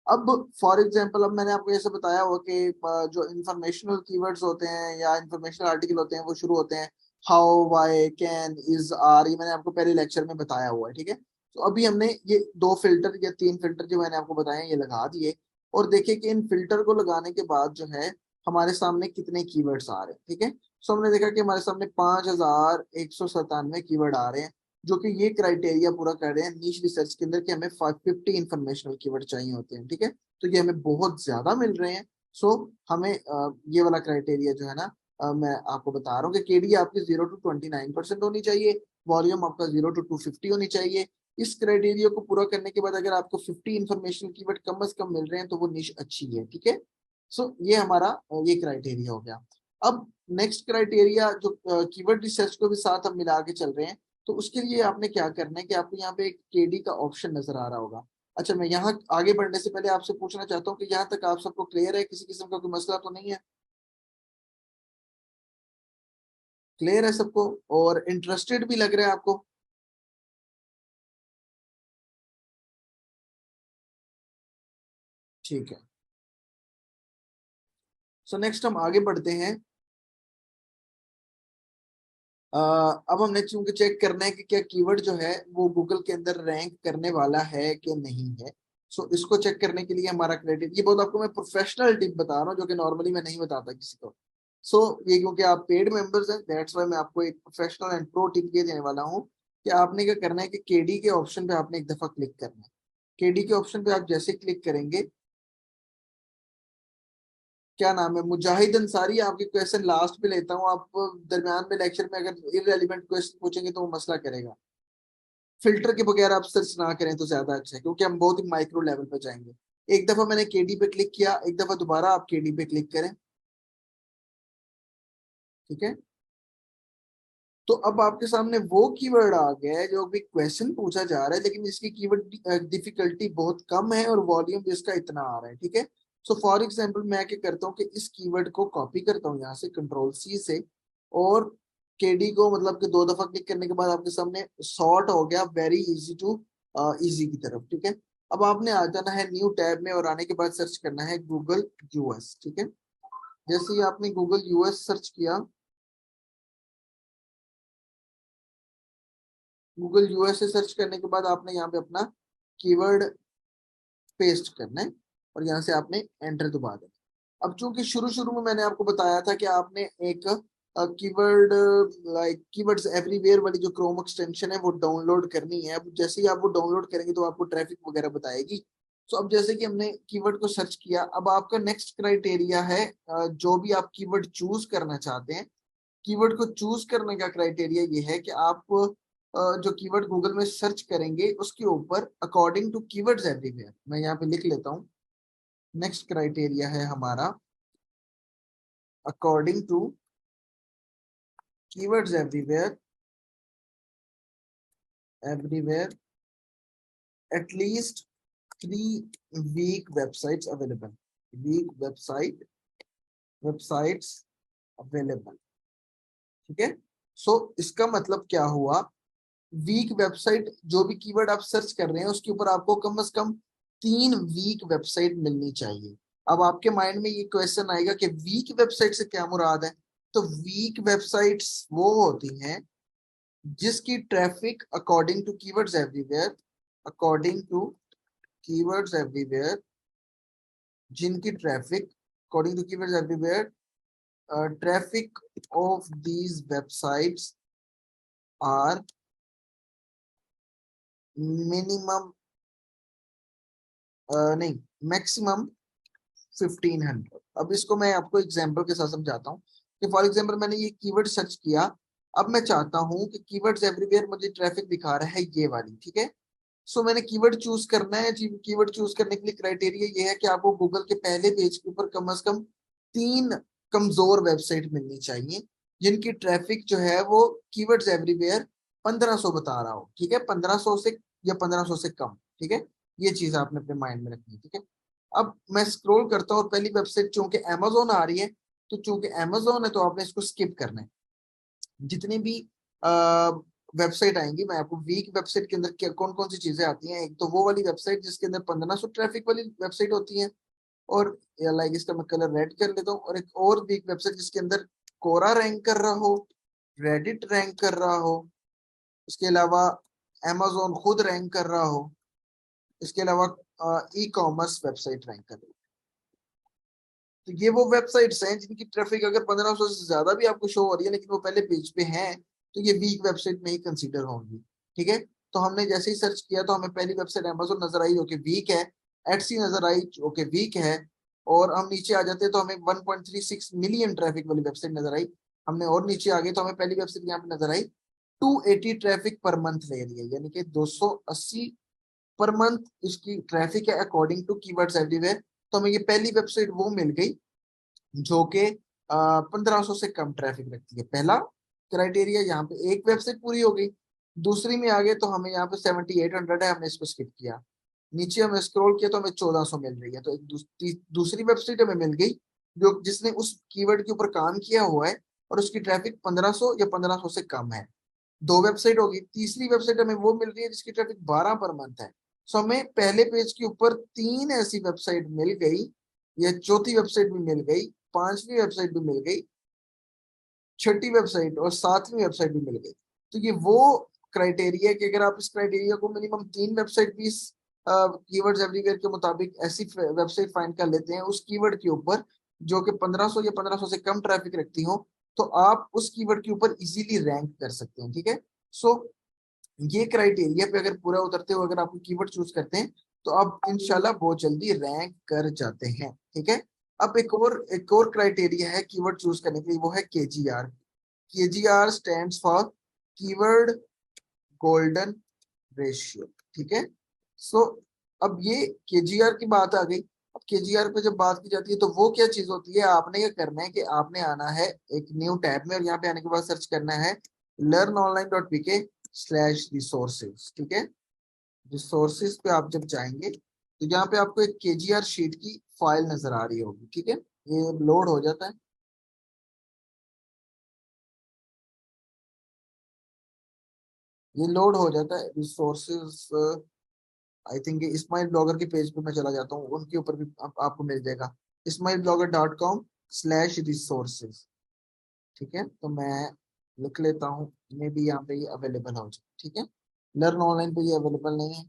अब फॉर एग्जांपल, अब मैंने आपको जैसे बताया हुआ कि जो इंफॉर्मेशनल कीवर्ड्स होते हैं या इंफॉर्मेशनल आर्टिकल होते हैं वो शुरू होते हैं how, why, can, is, are, ये मैंने आपको पहले लेक्चर में बताया हुआ है, ठीक है। तो अभी हमने ये 2 फिल्टर या 3 फिल्टर जो मैंने आपको बताए ये लगा दिए, और देखिए कि इन फिल्टर को लगाने के बाद जो है हमारे सामने कितने कीवर्ड्स आ रहे हैं, ठीक है। सो हमने देखा कि हमारे सामने 5197 कीवर्ड आ रहे हैं, जो कि ये क्राइटेरिया पूरा कर रहे हैं नीश रिसर्च के अंदर कि हमें 550 इंफॉर्मेशनल कीवर्ड चाहिए होते हैं, ठीक है। तो ये हमें बहुत ज्यादा मिल रहे हैं। सो हमें ये वाला क्राइटेरिया जो है ना, मैं आपको बता रहा हूँ कि केडी आपकी 0 to 29% होनी चाहिए, वॉल्यूम आपका 0 to 250 होनी चाहिए। इस क्राइटेरिया को पूरा करने के बाद अगर आपको 50 इंफॉर्मेशनल कीवर्ड कम से कम मिल रहे हैं तो वो निश अच्छी है, ठीक है। सो ये हमारा ये क्राइटेरिया हो गया। अब नेक्स्ट क्राइटेरिया जो कीवर्ड रिसर्च को भी साथ हम मिला के चल रहे हैं, तो उसके लिए आपने क्या करना है कि आपको यहाँ पे एक केडी का ऑप्शन नजर आ रहा होगा। अच्छा, मैं यहाँ आगे बढ़ने से पहले आपसे पूछना चाहता हूँ कि यहाँ तक आप सबको क्लियर है, किसी किस्म का कोई मसला तो नहीं है? क्लियर है सबको और इंटरेस्टेड भी लग रहा है आपको? ठीक है। सो नेक्स्ट हम आगे बढ़ते हैं। अब हमने चूंकि चेक करना है कि क्या कीवर्ड जो है वो गूगल के अंदर रैंक करने वाला है कि नहीं है। सो इसको चेक करने के लिए हमारा क्रेडिट, ये बहुत आपको मैं प्रोफेशनल टिप बता रहा हूँ जो कि नॉर्मली मैं नहीं बताता किसी को। सो ये क्योंकि आप पेड मेंबर्स हैं, दैट्स वाई मैं आपको एक प्रोफेशनल एंड प्रो टिप ये देने वाला हूँ कि आपने क्या करना है कि केडी के ऑप्शन पे आपने एक दफा क्लिक करना है। केडी के ऑप्शन पे आप जैसे क्लिक करेंगे, क्या नाम है, मुजाहिद अंसारी, आपके क्वेश्चन लास्ट पे लेता हूँ, आप दरमियान में लेक्चर में अगर इररेलेवेंट क्वेश्चन पूछेंगे तो वो मसला करेगा। फिल्टर के बगैर आप सर्च ना करें तो ज्यादा अच्छा है, क्योंकि हम बहुत ही माइक्रो लेवल पे जाएंगे। एक दफा मैंने केडी पे क्लिक किया, एक दफा दोबारा आप केडी पे क्लिक करें, ठीक है। तो अब आपके सामने वो कीवर्ड आ गया है जो भी क्वेश्चन पूछा जा रहा है, लेकिन इसकी कीवर्ड डिफिकल्टी बहुत कम है और वॉल्यूम भी इसका इतना आ रहा है, ठीक है। सो फॉर एग्जांपल मैं क्या करता हूँ कि इस कीवर्ड को कॉपी करता हूँ यहाँ से कंट्रोल C से, और केडी को मतलब कि 2 दफा क्लिक करने के बाद आपके सामने सॉर्ट हो गया वेरी इजी टू इजी की तरफ, ठीक है। अब आपने आ जाना है न्यू टैब में और आने के बाद सर्च करना है गूगल यूएस, ठीक है। जैसे ही आपने गूगल यूएस सर्च किया, गूगल यूएस से सर्च करने के बाद आपने यहाँ पे अपना कीवर्ड पेस्ट करना है और यहाँ से आपने एंटर दबा देना। अब चूंकि शुरू शुरू में मैंने आपको बताया था कि आपने एक कीवर्ड लाइक कीवर्ड्स एवरीवेयर वाली जो क्रोम एक्सटेंशन है वो डाउनलोड करनी है। अब जैसे ही आप वो डाउनलोड करेंगे तो आपको ट्रैफिक वगैरह बताएगी। तो अब जैसे कि हमने कीवर्ड को सर्च किया, अब आपका नेक्स्ट क्राइटेरिया है जो भी आप कीवर्ड चूज करना चाहते हैं, कीवर्ड को चूज करने का क्राइटेरिया ये है कि आप जो कीवर्ड गूगल में सर्च करेंगे उसके ऊपर अकॉर्डिंग टू कीवर्ड्स एवरीवेयर, मैं यहाँ पे लिख लेता हूँ। नेक्स्ट क्राइटेरिया है हमारा according to keywords everywhere, everywhere at least 3 weak websites available, weak websites available, ठीक है। सो इसका मतलब क्या हुआ, वीक वेबसाइट, जो भी कीवर्ड आप सर्च कर रहे हैं उसके ऊपर आपको कम से कम 3 वीक वेबसाइट मिलनी चाहिए। अब आपके माइंड में ये क्वेश्चन आएगा कि वीक वेबसाइट से क्या मुराद है। तो वीक वेबसाइट्स वो होती हैं जिसकी traffic according to keywords everywhere, according to keywords everywhere, जिनकी traffic according to keywords everywhere, traffic of these websites are minimum, नहीं, मैक्सिमम 1500। अब इसको मैं आपको एग्जांपल के साथ समझाता हूँ कि फॉर एग्जांपल मैंने ये कीवर्ड सर्च किया। अब मैं चाहता हूँ कि कीवर्ड्स एवरीवेयर मुझे ट्रैफिक दिखा रहा है ये वाली, ठीक है। सो मैंने कीवर्ड चूज करना है जी। कीवर्ड चूज करने के लिए क्राइटेरिया ये है कि आपको गूगल के पहले पेज के ऊपर कम से कम 3 कमजोर वेबसाइट मिलनी चाहिए जिनकी ट्रैफिक जो है वो कीवर्ड्स एवरीवेयर 1500 बता रहा हो, ठीक है। 1500 से या 1500 से कम, ठीक है। ये चीज आपने अपने माइंड में रखनी है, ठीक है। अब मैं स्क्रॉल करता हूँ और पहली वेबसाइट चूंकि अमेजोन आ रही है, तो चूंकि अमेजोन है तो आपने इसको स्किप करना है। जितनी भी वेबसाइट आएंगी, मैं आपको वीक वेबसाइट के अंदर क्या कौन कौन सी चीजें आती हैं। एक तो वो वाली वेबसाइट जिसके अंदर 1500 ट्रैफिक वाली वेबसाइट होती है, और लाइक इसका मैं कलर रेड कर लेता हूँ। और एक और वीक वेबसाइट जिसके अंदर कोरा रैंक कर रहा हो, रेडिट रैंक कर रहा हो, इसके अलावा amazon खुद रैंक कर रहा हो, इसके अलावा ई कॉमर्स वेबसाइट रैंक कर रही हो। तो ये वो वेबसाइट्स हैं जिनकी ट्रैफिक अगर 1500 से ज्यादा भी आपको शो हो रही है लेकिन वो पहले पेज पे हैं, तो ये वीक वेबसाइट में ही कंसीडर होंगी, ठीक है। तो हमने जैसे ही सर्च किया तो हमें पहली वेबसाइट अमेजोन नजर आई जो कि वीक है, एटसी नजर आई जो कि वीक है, और हम नीचे आ जाते हैं तो हमें 1.36 मिलियन ट्रैफिक वाली वेबसाइट नजर आई। हमने और नीचे आ गए तो हमें पहली वेबसाइट यहाँ पे नजर आई 280 ट्रैफिक पर मंथ ले रही है, यानी कि 280 पर मंथ इसकी ट्रैफिक है अकॉर्डिंग टू कीवर्ड्स एवरीवेयर। तो हमें ये पहली वेबसाइट वो मिल गई जो कि 1500 से कम ट्रैफिक रखती है। पहला क्राइटेरिया यहाँ पे एक वेबसाइट पूरी हो गई। दूसरी में आ गए तो हमें यहाँ पे 7800 है, हमने इसको स्किप किया। नीचे हमें स्क्रॉल किया तो हमें 1400 मिल रही है, तो एक दूसरी वेबसाइट हमें मिल गई जो जिसने उस कीवर्ड के ऊपर काम किया हुआ है और उसकी ट्रैफिक 1500 या 1500 से कम है। दो वेबसाइट होगी। तीसरी वेबसाइट हमें वो मिल रही है जिसकी ट्रैफिक 12 पर मंथ है। सो हमें पहले पेज के ऊपर 3 ऐसी वेबसाइट मिल गई, या चौथी वेबसाइट भी मिल गई, पांचवी वेबसाइट भी मिल गई, छठी वेबसाइट और सातवीं वेबसाइट भी मिल गई। तो ये वो क्राइटेरिया है कि अगर आप इस क्राइटेरिया को मिनिमम 3 वेबसाइट भी कीवर्ड्स एवरीवेयर के मुताबिक ऐसी वेबसाइट फाइंड कर लेते हैं उस कीवर्ड के ऊपर जो कि 1500 या 1500 से कम ट्रैफिक रखती हो, तो आप उस कीवर्ड के ऊपर इजीली रैंक कर सकते हैं, ठीक है। सो ये क्राइटेरिया पे अगर पूरा उतरते हो, अगर आप कीवर्ड चूज करते हैं तो आप इंशाल्लाह बहुत जल्दी रैंक कर जाते हैं, ठीक है। अब एक और क्राइटेरिया है कीवर्ड चूज करने के लिए, वो है KGR. KGR stands for keyword golden ratio, ठीक है। सो अब ये केजीआर की बात आ गई। अब केजीआर पे जब बात की जाती है तो वो क्या चीज होती है, आपने ये करना है कि आपने आना है एक न्यू टैब में और यहाँ पे आने के बाद सर्च करना है learnonline.pk/resources, ठीक है। रिसोर्सेज पे आप जब जाएंगे तो यहाँ पे आपको एक केजीआर शीट की फाइल नजर आ रही होगी, ठीक है। ये लोड हो जाता है। ये लोड हो जाता है resources. I think Ismail blogger के पेज पे मैं चला जाता हूँ, उनके ऊपर भी आपको मिल जाएगा ismailblogger.com/resources, ठीक है। तो मैं लिख लेता हूँ, मे भी यहाँ पे ये अवेलेबल हो जाए, ठीक है। लर्न ऑनलाइन पे ये अवेलेबल नहीं है।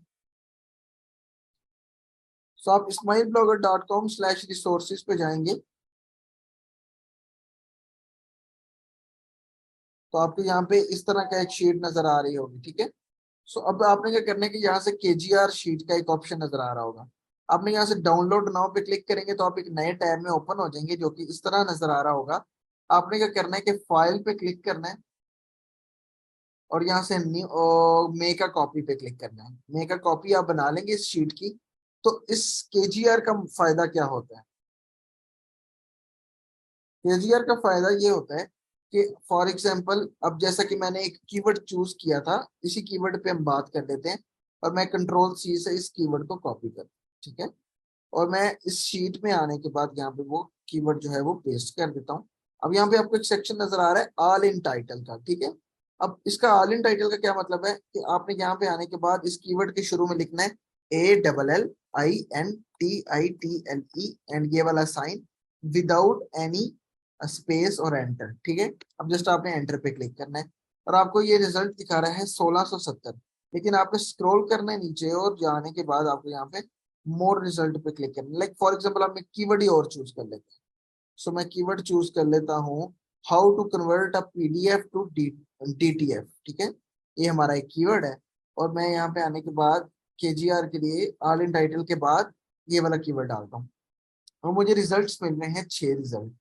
सो आप ismailblogger.com/resources पे जाएंगे तो आपको यहाँ पे इस तरह का एक शीट नजर आ रही होगी, ठीक है। सो अब आपने क्या करना है कि यहाँ से केजीआर शीट का एक ऑप्शन नजर आ रहा होगा। आपने यहाँ से डाउनलोड नाउ पे क्लिक करेंगे तो आप एक नए टैब में ओपन हो जाएंगे जो कि इस तरह नजर आ रहा होगा। आपने क्या करना है कि फाइल पे क्लिक करना है और यहाँ से न्यू मेक अ कॉपी पे क्लिक करना है। मेक अ कॉपी आप बना लेंगे इस शीट की। तो इस केजीआर का फायदा क्या होता है? केजीआर का फायदा ये होता है कि फॉर एग्जांपल अब जैसा कि मैंने एक कीवर्ड चूज किया था, इसी कीवर्ड पे हम बात कर लेते हैं और मैं कंट्रोल सी से इस कीवर्ड को कॉपी कर, ठीक है। और मैं इस शीट में आने के बाद यहाँ पे वो कीवर्ड जो है वो पेस्ट कर देता हूँ। अब यहाँ पे आपको एक सेक्शन नजर आ रहा है ऑल इन टाइटल का, ठीक है। अब इसका ऑल इन टाइटल का क्या मतलब है कि आपने यहाँ पे आने के बाद इस कीवर्ड के शुरू में लिखना है ALLINTITLE एंड ये वाला साइन विदाउट एनी स्पेस और एंटर, ठीक है। अब जस्ट आपने एंटर पे क्लिक करना है और आपको ये रिजल्ट दिखा रहा है 1670। लेकिन आपको स्क्रॉल करना है नीचे और जाने के बाद आपको यहाँ पे मोर रिजल्ट पे क्लिक करना है। लाइक फॉर एग्जांपल आप कीवर्ड ही और चूज कर लेते हैं। सो मैं कीवर्ड चूज कर लेता हूँ how to convert a PDF to DTF, ठीक है। ये हमारा एक कीवर्ड है और मैं यहाँ पे आने के बाद केजीआर के लिए ऑल इन टाइटल के बाद ये वाला कीवर्ड डालता हूँ और मुझे रिजल्ट्स मिल रहे हैं 6 रिजल्ट,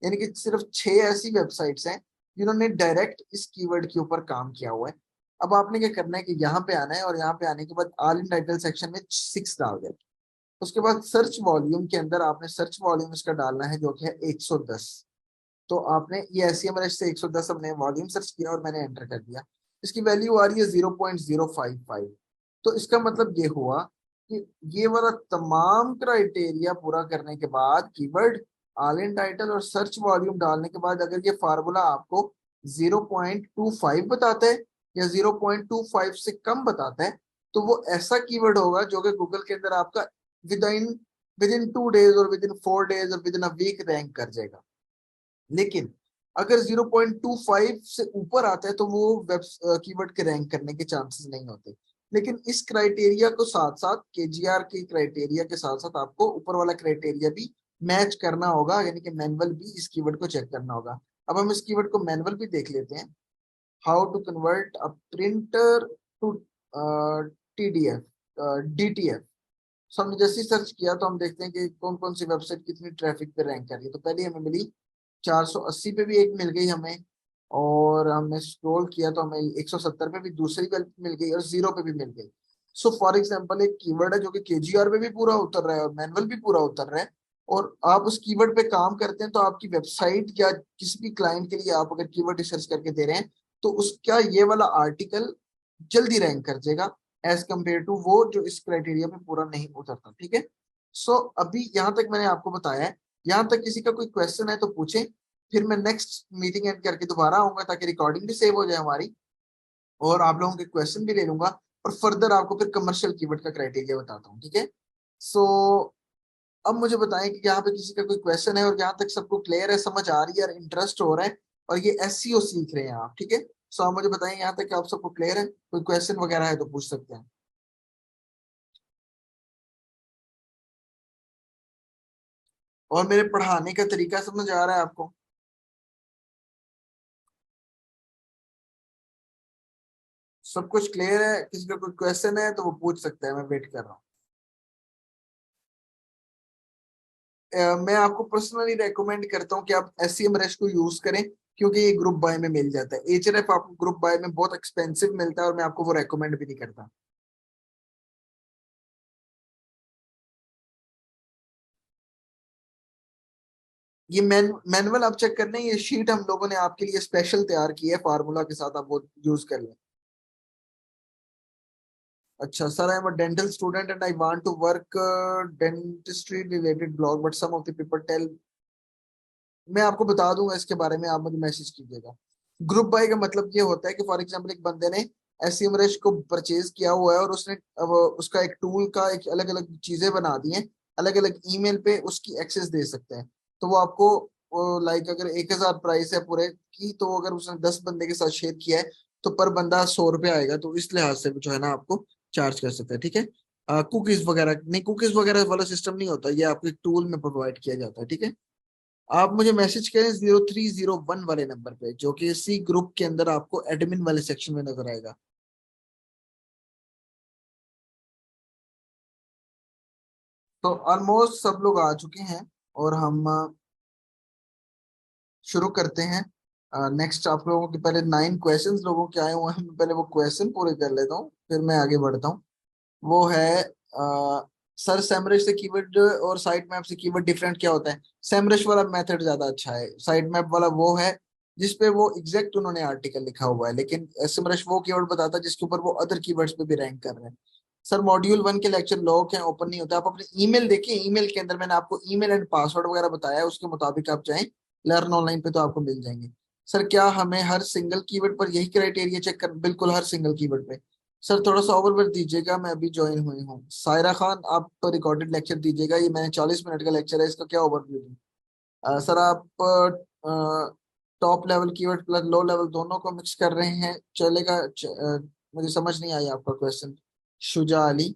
यानी कि सिर्फ 6 ऐसी वेबसाइट्स हैं जिन्होंने डायरेक्ट इस कीवर्ड के ऊपर काम किया हुआ है। अब आपने क्या करना है कि यहाँ पे आना है और यहाँ पे आने के बाद ऑल इन टाइटल सेक्शन में 6 डाल दें। उसके बाद सर्च वॉल्यूम के अंदर आपने सर्च वॉल्यूम इसका डालना है जो कि है 110। तो आपने ये SEMrush से 110 हमने वॉल्यूम सर्च किया और मैंने एंटर कर दिया। इसकी वैल्यू आ रही है 0.055। तो इसका मतलब ये हुआ कि ये वाला तमाम क्राइटेरिया पूरा करने के बाद कीवर्ड ऑल इन टाइटल और सर्च वॉल्यूम डालने के बाद अगर ये फार्मूला आपको 0.25 बताता है या 0.25 से कम बताता है तो वो ऐसा कीवर्ड होगा जो कि गूगल के अंदर आपका within within 2 days और विद इन 4 डेज और within a week rank कर जाएगा। लेकिन अगर 0.25 से ऊपर आता है तो वो वेब कीवर्ड के रैंक करने के चांसेस नहीं होते। लेकिन इस क्राइटेरिया को साथ साथ KGR के क्राइटेरिया के साथ साथ आपको ऊपर वाला क्राइटेरिया भी मैच करना होगा, यानी कि मैनुअल भी इस कीवर्ड को चेक करना होगा। अब हम इस कीवर्ड को मैनुअल भी देख लेते हैं। How to convert a printer to TDF DTF। So हमने जैसे ही सर्च किया तो हम देखते हैं कि कौन कौन सी वेबसाइट कितनी ट्रैफिक पे रैंक कर रही है। तो पहले हमें मिली 480 पे भी एक मिल गई हमें, और हमने स्क्रॉल किया तो हमें 170 पे भी दूसरी वेब मिल गई और 0 पे भी मिल गई। सो फॉर एग्जांपल एक कीवर्ड है जो कि KGR पे भी पूरा उतर रहा है और मैनुअल भी पूरा उतर रहा है, और आप उस कीवर्ड पे काम करते हैं तो आपकी वेबसाइट या किसी भी क्लाइंट के लिए आप अगर कीवर्ड रिसर्च करके दे रहे हैं तो उसका ये वाला आर्टिकल जल्दी रैंक कर जाएगा एज कम्पेयर टू वो जो इस क्राइटेरिया पे पूरा नहीं उतरता। ठीक है। सो अभी यहाँ तक मैंने आपको बताया है। यहाँ तक किसी का कोई क्वेश्चन है तो पूछें, फिर मैं नेक्स्ट मीटिंग एंड करके दोबारा आऊंगा ताकि रिकॉर्डिंग भी सेव हो जाए हमारी, और आप लोगों के क्वेश्चन भी ले लूंगा, और फर्दर आपको फिर कमर्शियल कीवर्ड का क्राइटेरिया बताता हूँ। ठीक है। सो अब मुझे बताएं कि यहाँ पे किसी का कोई क्वेश्चन है और यहाँ तक सबको क्लियर है, समझ आ रही है और इंटरेस्ट हो रहा है, और ये SEO सीख रहे हैं आप। ठीक है। सो आप मुझे बताएं यहाँ तक कि आप सबको क्लियर है, कोई क्वेश्चन वगैरह है तो पूछ सकते हैं। और मेरे पढ़ाने का तरीका समझ आ रहा है आपको? सब कुछ क्लियर है? किसी का कोई क्वेश्चन है तो वो पूछ सकता है, मैं वेट कर रहा हूँ। मैं आपको पर्सनली रेकमेंड करता हूँ कि आप SEMrush को यूज करें, क्योंकि ये ग्रुप बाय में मिल जाता है। Href आपको ग्रुप बाय में बहुत एक्सपेंसिव मिलता है और मैं आपको वो रेकमेंड भी नहीं करता। ये मैनुअल आप चेक करने, ये शीट हम लोगों ने आपके लिए स्पेशल तैयार की है फार्मूला के साथ, आप वो यूज कर लें। अच्छा sir, I am a dental student and I want to work dentistry related blog but some of the people tell. मैं आपको बता दूंगा इसके बारे में, आप मुझे मैसेज कीजिएगा। ग्रुप बाय का मतलब ये होता है कि फॉर एग्जांपल एक बंदे ने SEMrush को परचेज किया हुआ है और उसने अब उसका एक टूल का एक अलग अलग चीजें बना दी हैं, अलग अलग ईमेल पे उसकी एक्सेस दे सकते हैं। तो वो आपको लाइक अगर 1,000 प्राइस है पूरे की, तो अगर उसने 10 बंदे के साथ शेयर किया है तो पर बंदा 100 रुपये आएगा। तो इस लिहाज से जो है ना आपको चार्ज कर सकते हैं। ठीक है। कुकीज वगैरह नहीं, कुकीज वगैरह वाला सिस्टम नहीं होता, ये आपको एक टूल में प्रोवाइड किया जाता है। ठीक है। आप मुझे मैसेज करें 0301 वाले नंबर पे, जो कि इसी ग्रुप के अंदर आपको एडमिन वाले सेक्शन में नजर आएगा। तो ऑलमोस्ट सब लोग आ चुके हैं और हम शुरू करते हैं। नेक्स्ट आप लोगों के पहले 9 क्वेश्चंस लोगों के आए हुए हैं, मैं पहले वो क्वेश्चन पूरे कर लेता हूँ फिर मैं आगे बढ़ता हूँ। वो है सर सेमरश से कीवर्ड और साइट मैप से कीवर्ड डिफरेंट क्या होता है? सेमरश वाला मेथड ज्यादा अच्छा है, साइट मैप वाला वो है जिसपे वो एग्जैक्ट उन्होंने आर्टिकल लिखा हुआ है, लेकिन सेमरश वो कीवर्ड बताता है जिसके ऊपर वो अदर कीवर्ड्स पे भी रैंक कर रहे हैं। सर मॉड्यूल 1 के लेक्चर लॉक हैं, ओपन नहीं होता। आप अपने ईमेल देखिए, ईमेल के अंदर मैंने आपको ईमेल एंड पासवर्ड वगैरह बताया है, उसके मुताबिक आप चाहें लर्न ऑनलाइन पे तो आपको मिल जाएंगे। सर क्या हमें हर सिंगल कीवर्ड पर यही क्राइटेरिया चेक कर? बिल्कुल हर सिंगल कीवर्ड पे। सर थोड़ा सा ओवरव्यू दीजिएगा, मैं अभी ज्वाइन हुई हूँ। सायरा खान आप तो रिकॉर्डेड लेक्चर दीजिएगा, ये मैंने 40 मिनट का लेक्चर है, इसका क्या ओवरव्यू दूँ? सर आप top level keyword plus low level दोनों को मिक्स कर रहे हैं, चलेगा? मुझे समझ नहीं आई आपका question. Shuja Ali,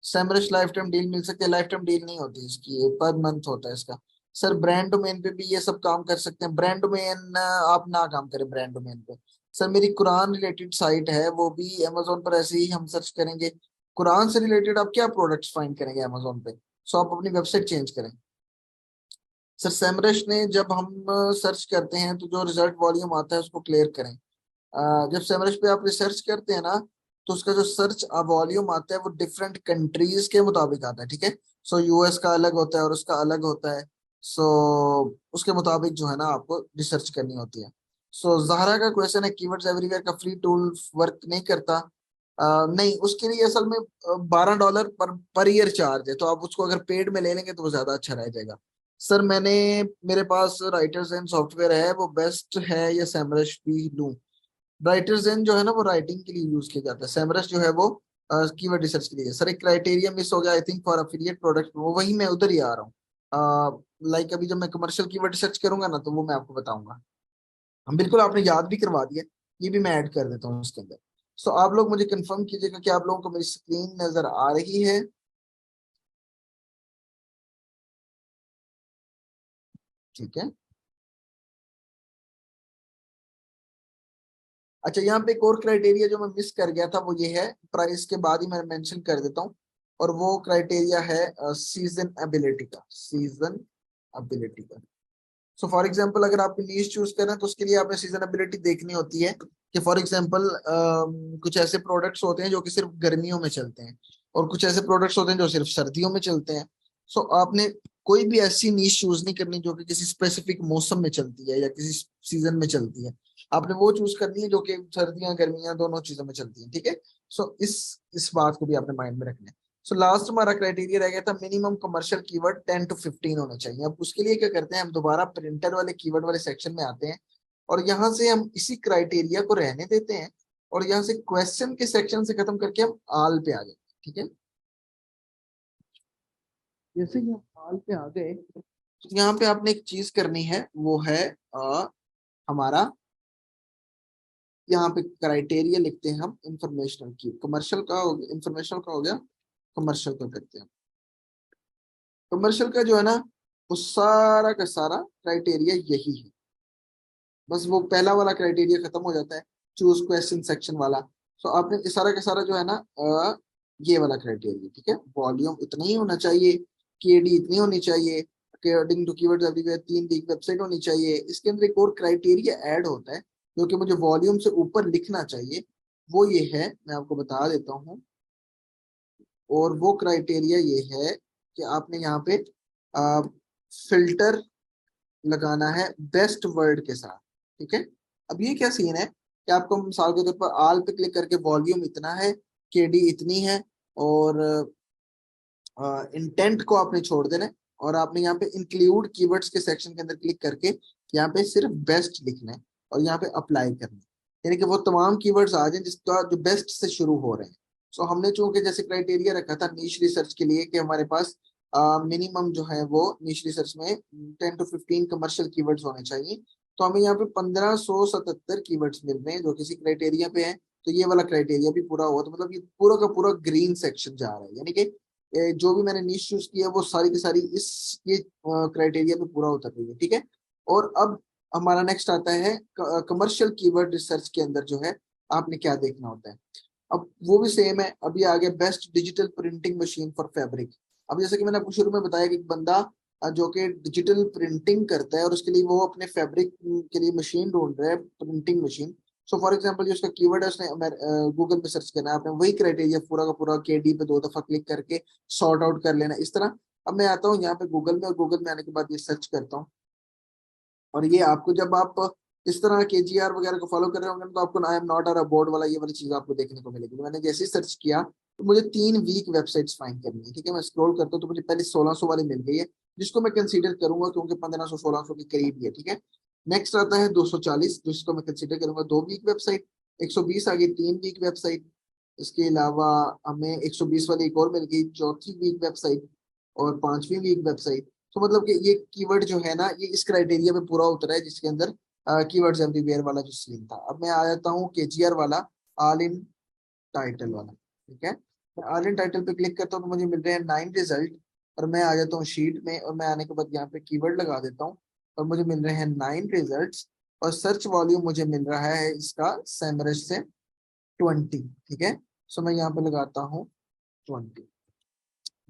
Semrush life time deal मिल सकती है? लाइफ टाइम डील नहीं होती इसकी, ये पर मंथ होता है इसका। सर ब्रांड डोमेन पे भी ये सब काम कर सकते हैं? ब्रांड डोमेन आप ना काम करें ब्रांड डोमेन पे। सर मेरी कुरान रिलेटेड साइट है, वो भी अमेजोन पर ऐसे ही हम सर्च करेंगे। कुरान से रिलेटेड आप क्या प्रोडक्ट्स फाइंड करेंगे अमेजोन पे? सो आप अपनी वेबसाइट चेंज करें। सर सेमरश ने जब हम सर्च करते हैं तो जो रिजल्ट वॉल्यूम आता है उसको क्लियर करें। जब सेमरश पे आप रिसर्च करते हैं ना, तो उसका जो सर्च वॉल्यूम आता है वो डिफरेंट कंट्रीज के मुताबिक आता है, ठीक है। सो यूएस का अलग होता है और उसका अलग होता है। सो उसके मुताबिक जो है ना आपको रिसर्च करनी होती है। सो जहरा का क्वेश्चन है कीवर्ड्स एवरीवेयर का फ्री टूल वर्क नहीं करता। नहीं, उसके लिए असल में $12 पर ईयर चार्ज है, तो आप उसको अगर पेड में ले लेंगे तो वो ज्यादा अच्छा रह जाएगा। सर मैंने, मेरे पास राइटर्स एंड सॉफ्टवेयर है, वो बेस्ट है या सेमरश भी लूं? राइटर्स एंड जो है ना वो राइटिंग के लिए यूज किया जाता है, सेमरस जो है वो कीवर्ड रिसर्च के लिए। सर एक क्राइटेरिया मिस हो गया I think for affiliate product, वो वही मैं उधर ही आ रहा हूँ। लाइक अभी जब मैं कमर्शियल कीवर्ड रिसर्च करूंगा ना तो वो मैं आपको बताऊंगा। हम बिल्कुल, आपने याद भी करवा दिया, ये भी मैं ऐड कर देता हूँ उसके अंदर। सो आप लोग मुझे कंफर्म कीजिएगा कि आप लोगों को मेरी स्क्रीन नजर आ रही है। ठीक है। अच्छा, यहाँ पे एक और क्राइटेरिया जो मैं मिस कर गया था वो ये है, प्राइस के बाद ही मैं मेंशन कर देता हूँ। और वो क्राइटेरिया है सीजन एबिलिटी का, सीजन एबिलिटी का। सो फॉर एग्जांपल अगर आप नीश चूज करें तो उसके लिए आपने सीजनेबिलिटी देखनी होती है कि फॉर एग्जांपल कुछ ऐसे प्रोडक्ट्स होते हैं जो कि सिर्फ गर्मियों में चलते हैं, और कुछ ऐसे प्रोडक्ट्स होते हैं जो सिर्फ सर्दियों में चलते हैं। सो आपने कोई भी ऐसी नीश चूज नहीं करनी जो कि किसी स्पेसिफिक मौसम में चलती है या किसी सीजन में चलती है। आपने वो चूज करनी है जो कि सर्दियां गर्मियां दोनों चीजों में चलती है, ठीक है। सो इस बात को भी आपने माइंड में रखना है। सो लास्ट हमारा क्राइटेरिया रह गया था मिनिमम कमर्शियल कीवर्ड 10 to 15 होने चाहिए। अब उसके लिए क्या करते हैं, हम दोबारा प्रिंटर वाले कीवर्ड वाले सेक्शन में आते हैं, और यहाँ से हम इसी क्राइटेरिया को रहने देते हैं, और यहाँ से क्वेश्चन के सेक्शन से खत्म करके हम आल पे आ जाते हैं, ठीक है। जैसे ही हम आल पे आ गए तो यहाँ पे आपने एक चीज करनी है, वो है हमारा यहाँ पे क्राइटेरिया लिखते हैं हम इंफॉर्मेशनल की, कमर्शियल का हो गया, इंफॉर्मेशनल का हो गया, कमर्शियल का करते हैं। कमर्शियल का जो है ना वो सारा का सारा क्राइटेरिया यही है। बस वो पहला वाला क्राइटेरिया खत्म हो जाता है, चूज क्वेश्चन सेक्शन वाला। तो आपने ये सारा का सारा जो है ना ये वाला क्राइटेरिया, ठीक है। वॉल्यूम इतना ही होना चाहिए, केडी इतनी होनी चाहिए, according to keywords everywhere 3 weak website होनी चाहिए। इसके अंदर एक और क्राइटेरिया ऐड होता है जो कि मुझे वॉल्यूम से ऊपर लिखना चाहिए, वो ये है, मैं आपको बता देता हूँ। और वो क्राइटेरिया ये है कि आपने यहाँ पे फिल्टर लगाना है बेस्ट वर्ड के साथ, ठीक है। अब ये क्या सीन है कि आपको मिसाल के तौर पर आल पे क्लिक करके वॉल्यूम इतना है, केडी इतनी है, और इंटेंट को आपने छोड़ देना है, और आपने यहाँ पे इंक्लूड कीवर्ड्स के सेक्शन के अंदर क्लिक करके यहाँ पे सिर्फ बेस्ट लिखना है, और यहाँ पे अप्लाई करना है, यानी कि वो तमाम कीवर्ड्स आ जाए जिसका जो बेस्ट से शुरू हो रहे हैं। सो हमने चूंकि जैसे क्राइटेरिया रखा था नीश रिसर्च के लिए कि हमारे पास मिनिमम जो है वो नीश रिसर्च में 10 to 15 कमर्शियल कीवर्ड्स होने चाहिए, तो हमें यहाँ पे 1577 कीवर्ड्स मिल रहे हैं जो किसी क्राइटेरिया पे है। तो ये वाला क्राइटेरिया भी पूरा हुआ, तो मतलब ये पूरा का पूरा ग्रीन सेक्शन जा रहा है, यानी कि जो भी मैंने नीश चूज किया वो सारी की सारी इस ये क्राइटेरिया पे पूरा उतर रही है, ठीक है। और अब हमारा नेक्स्ट आता है कमर्शियल कीवर्ड रिसर्च के अंदर जो है आपने क्या देखना होता है। अब वो भी सेम है, अभी आ गया best digital printing machine for fabric. अब जैसे कि मैंने आपको शुरू में बताया कि एक बंदा जो कि डिजिटल प्रिंटिंग करता है और उसके लिए वो अपने फैब्रिक के लिए मशीन ढूंढ रहा है, printing machine. So for example जो उसका कीवर्ड है उसने गूगल पे सर्च करना है, आपने वही क्राइटेरिया पूरा का पूरा केडी पे 2 दफा क्लिक करके सॉर्ट आउट कर लेना इस तरह। अब मैं आता हूँ यहाँ पे गूगल में, और गूगल में आने के बाद ये सर्च करता हूँ, और ये आपको जब आप इस तरह केजीआर वगैरह को फॉलो कर रहे होंगे तो आपको I am not a board वाला ये वाली चीज आपको देखने को मिलेगी। तो मैंने जैसे ही सर्च किया तो मुझे 3 वीक वेबसाइट्स फाइंड करनी है, ठीक है। मैं स्क्रॉल करता हूँ तो मुझे पहले 1600 वाली मिल गई है, जिसको मैं कंसीडर करूंगा क्योंकि 1500 1600 के करीब ही है, ठीक है। नेक्स्ट आता है 240, जिसको मैं कंसीडर करूंगा 2 वीक वेबसाइट। 120 आ गई 3 वीक वेबसाइट। इसके अलावा हमें 120 वाली एक और मिल गई, चौथी वीक वेबसाइट और 5वीं वीक वेबसाइट। तो मतलब कि ये कीवर्ड जो है ना ये इस क्राइटेरिया पे पूरा उतरा है जिसके अंदर कीवर्ड्स एवरीवेयर वाला जो सीन था। अब मैं आ जाता हूँ केजीआर वाला, ऑल इन टाइटल वाला, ठीक है। मैं ऑल इन टाइटल पे क्लिक करता हूँ तो मुझे मिल रहे हैं 9 रिजल्ट, और मैं आ जाता हूँ शीट में, और मैं आने के बाद यहाँ पे कीवर्ड लगा देता हूँ, और मुझे मिल रहे हैं 9 रिजल्ट। और सर्च वॉल्यूम मुझे मिल रहा है इसका सैमरज से 20, ठीक है। सो मैं यहाँ पे लगाता हूँ 20,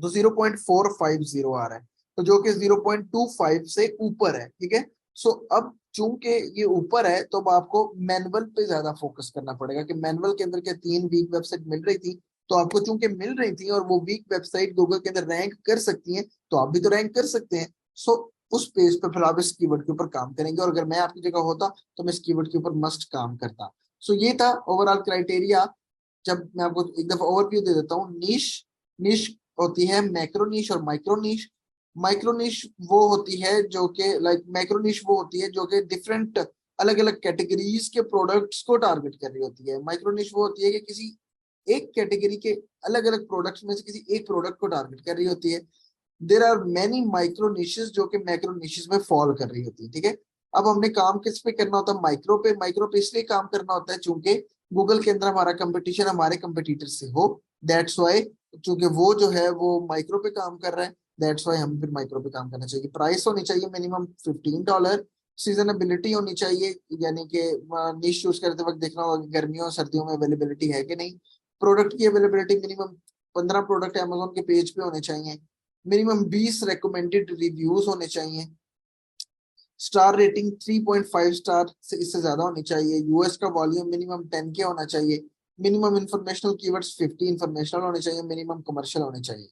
तो 0.450 आ रहा है। तो जो कि 0.25 से ऊपर है, ठीक है। सो अब चूंकि ये ऊपर है तो अब आपको मैनुअल पे ज्यादा फोकस करना पड़ेगा कि मैनुअल के अंदर क्या 3 वीक वेबसाइट मिल रही थी, तो आपको चूंकि मिल रही थी और वो वीक वेबसाइट गूगल के अंदर रैंक कर सकती हैं, तो आप भी तो रैंक कर सकते हैं। सो उस पेज पे फिर आप इस कीवर्ड के ऊपर काम करेंगे, और अगर मैं आपकी जगह होता तो मैं इस कीवर्ड के ऊपर मस्ट काम करता। सो ये था ओवरऑल क्राइटेरिया। जब मैं आपको एक दफा ओवरव्यू दे देता हूँ, नीश, नीश होती है मैक्रो नीश और माइक्रो नीश। माइक्रो नीश वो होती है जो कि लाइक मैक्रो नीश वो होती है जो कि डिफरेंट अलग अलग कैटेगरीज के प्रोडक्ट्स को टारगेट कर रही होती है। माइक्रो निश वो होती है कि किसी एक कैटेगरी के अलग अलग प्रोडक्ट्स में से किसी एक प्रोडक्ट को टारगेट कर रही होती है। There are many micro niches जो कि मैक्रो निशेस में फॉल कर रही होती है, ठीक है। अब हमने काम किस पे करना होता है? माइक्रो पे। माइक्रो पे इसलिए काम करना होता है चूंकि गूगल के अंदर हमारा कंपटीशन हमारे कंपटीटर से हो, दैट्स वाई। चूंकि वो जो है वो माइक्रो पे काम कर रहा है, दैट्स वाई हमें फिर माइक्रो पे काम करना चाहिए। प्राइस होनी चाहिए मिनिमम $15। सीजनेबिलिटी होनी चाहिए, यानी कि निश चूज करते वक्त देखना होगा कि गर्मियों और सर्दियों में अवेलेबिलिटी है कि नहीं। प्रोडक्ट की अवेलेबिलिटी मिनिमम 15 प्रोडक्ट अमेजोन के पेज पे होने चाहिए। मिनिमम 20 रिकमेंडेड रिव्यूज होने चाहिए। स्टार रेटिंग 3.5 स्टार से इससे ज्यादा होनी चाहिए। यूएस का वॉल्यूम मिनिमम 10K होना चाहिए। मिनिमम इंफॉर्मेशनल कीवर्ड्स 50 इंफॉर्मेशनल होने चाहिए। मिनिमम कमर्शियल होने चाहिए।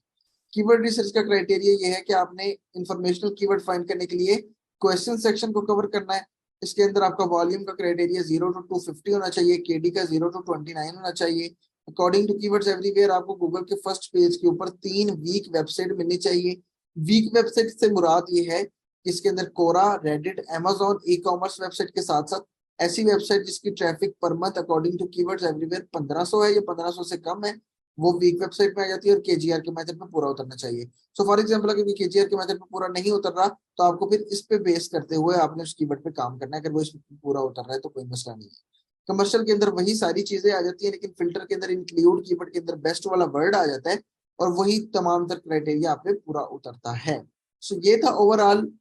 कीवर्ड रिसर्च का क्राइटेरिया ये है कि आपने इंफॉर्मेशनल कीवर्ड फाइंड करने के लिए क्वेश्चन सेक्शन को कवर करना है। इसके अंदर आपका वॉल्यूम का क्राइटेरिया 0 to 250 होना चाहिए। केडी का 0 to 29 होना चाहिए। अकॉर्डिंग टू कीवर्ड्स एवरीवेयर आपको गूगल के फर्स्ट पेज के ऊपर 3 वीक वेबसाइट मिलनी चाहिए। वीक वेबसाइट से मुराद ये है कि इसके अंदर Quora, Reddit, amazon e commerce website के साथ साथ ऐसी वेबसाइट जिसकी ट्रैफिक पर month according to keywords everywhere 1500 है या 1500 से कम है, वो वीक वेबसाइट में आ जाती है और केजीआर के मेथड पे पूरा उतरना चाहिए। सो फॉर एग्जांपल अगर केजीआर के मेथड पे पूरा नहीं उतर रहा, तो आपको फिर इस पे बेस करते हुए आपने उस कीवर्ड पे काम करना है। अगर वो इस पे पूरा उतर रहा है तो कोई मसला नहीं है। कमर्शियल के अंदर वही सारी चीजें आ जाती है, लेकिन फिल्टर के अंदर इंक्लूड कीवर्ड के अंदर बेस्ट वाला वर्ड आ जाता है, और वही तमाम तर क्राइटेरिया आप पे पूरा उतरता है। सो ये था ओवरऑल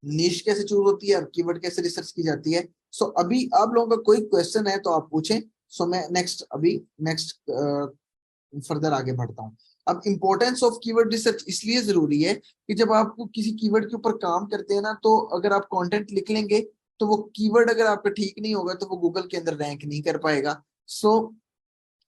निश कैसे चूज होती है और कीवर्ड कैसे रिसर्च की जाती है। सो अभी आप लोगों का कोई क्वेश्चन है तो आप पूछें। सो मैं नेक्स्ट फर्दर आगे बढ़ता हूँ। अब इंपॉर्टेंस ऑफ कीवर्ड रिसर्च इसलिए जरूरी है कि जब आप किसी कीवर्ड के ऊपर काम करते हैं ना, तो अगर आप कंटेंट लिख लेंगे तो वो कीवर्ड अगर आपका ठीक नहीं होगा तो वो गूगल के अंदर रैंक नहीं कर पाएगा। सो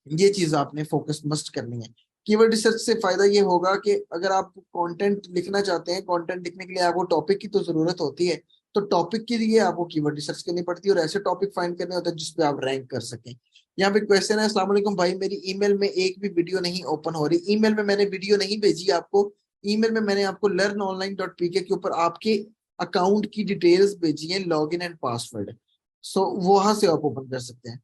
ये चीज आपने फोकस मस्ट करनी है। कीवर्ड रिसर्च से फायदा ये होगा कि अगर आप कंटेंट लिखना चाहते हैं, कंटेंट लिखने के लिए आपको टॉपिक की तो जरूरत होती है, तो टॉपिक के लिए आपको कीवर्ड रिसर्च करनी पड़ती है और ऐसे टॉपिक फाइंड करने होते हैं जिसपे आप रैंक कर सकें। यहाँ पे क्वेश्चन है, अस्सलाम वालेकुम भाई, मेरी ईमेल में एक भी वीडियो नहीं ओपन हो रही। ईमेल में मैंने वीडियो नहीं भेजी आपको। ईमेल में मैंने आपको learnonline.pk के ऊपर आपके अकाउंट की डिटेल्स भेजी है, लॉगिन एंड पासवर्ड। सो वहां से आप ओपन कर सकते हैं।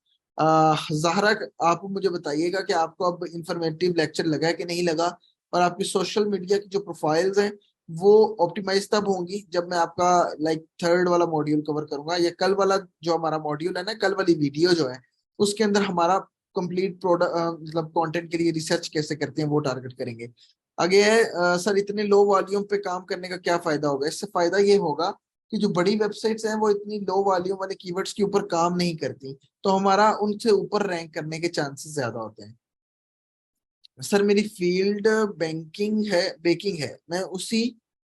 ज़ाहरा, आप मुझे बताइएगा कि आपको अब इंफॉर्मेटिव लेक्चर लगा है कि नहीं लगा, और आपकी सोशल मीडिया की जो प्रोफाइल्स हैं वो ऑप्टिमाइज तब होंगी जब मैं आपका थर्ड वाला मॉड्यूल कवर करूंगा, या कल वाला जो हमारा मॉड्यूल है ना, कल वाली वीडियो जो है उसके अंदर हमारा कंप्लीट प्रोडक्ट मतलब कंटेंट के लिए रिसर्च कैसे करते हैं वो टारगेट करेंगे। आगे है सर, इतने लो वॉल्यूम पे काम करने का क्या फायदा होगा? इससे फायदा ये होगा कि जो बड़ी वेबसाइट्स हैं वो इतनी लो वॉल्यूम वाले कीवर्ड्स के ऊपर काम नहीं करती, तो हमारा उनसे ऊपर रैंक करने के चांसेस ज्यादा होते हैं। सर मेरी फील्ड बैंकिंग है, बेकिंग है, मैं उसी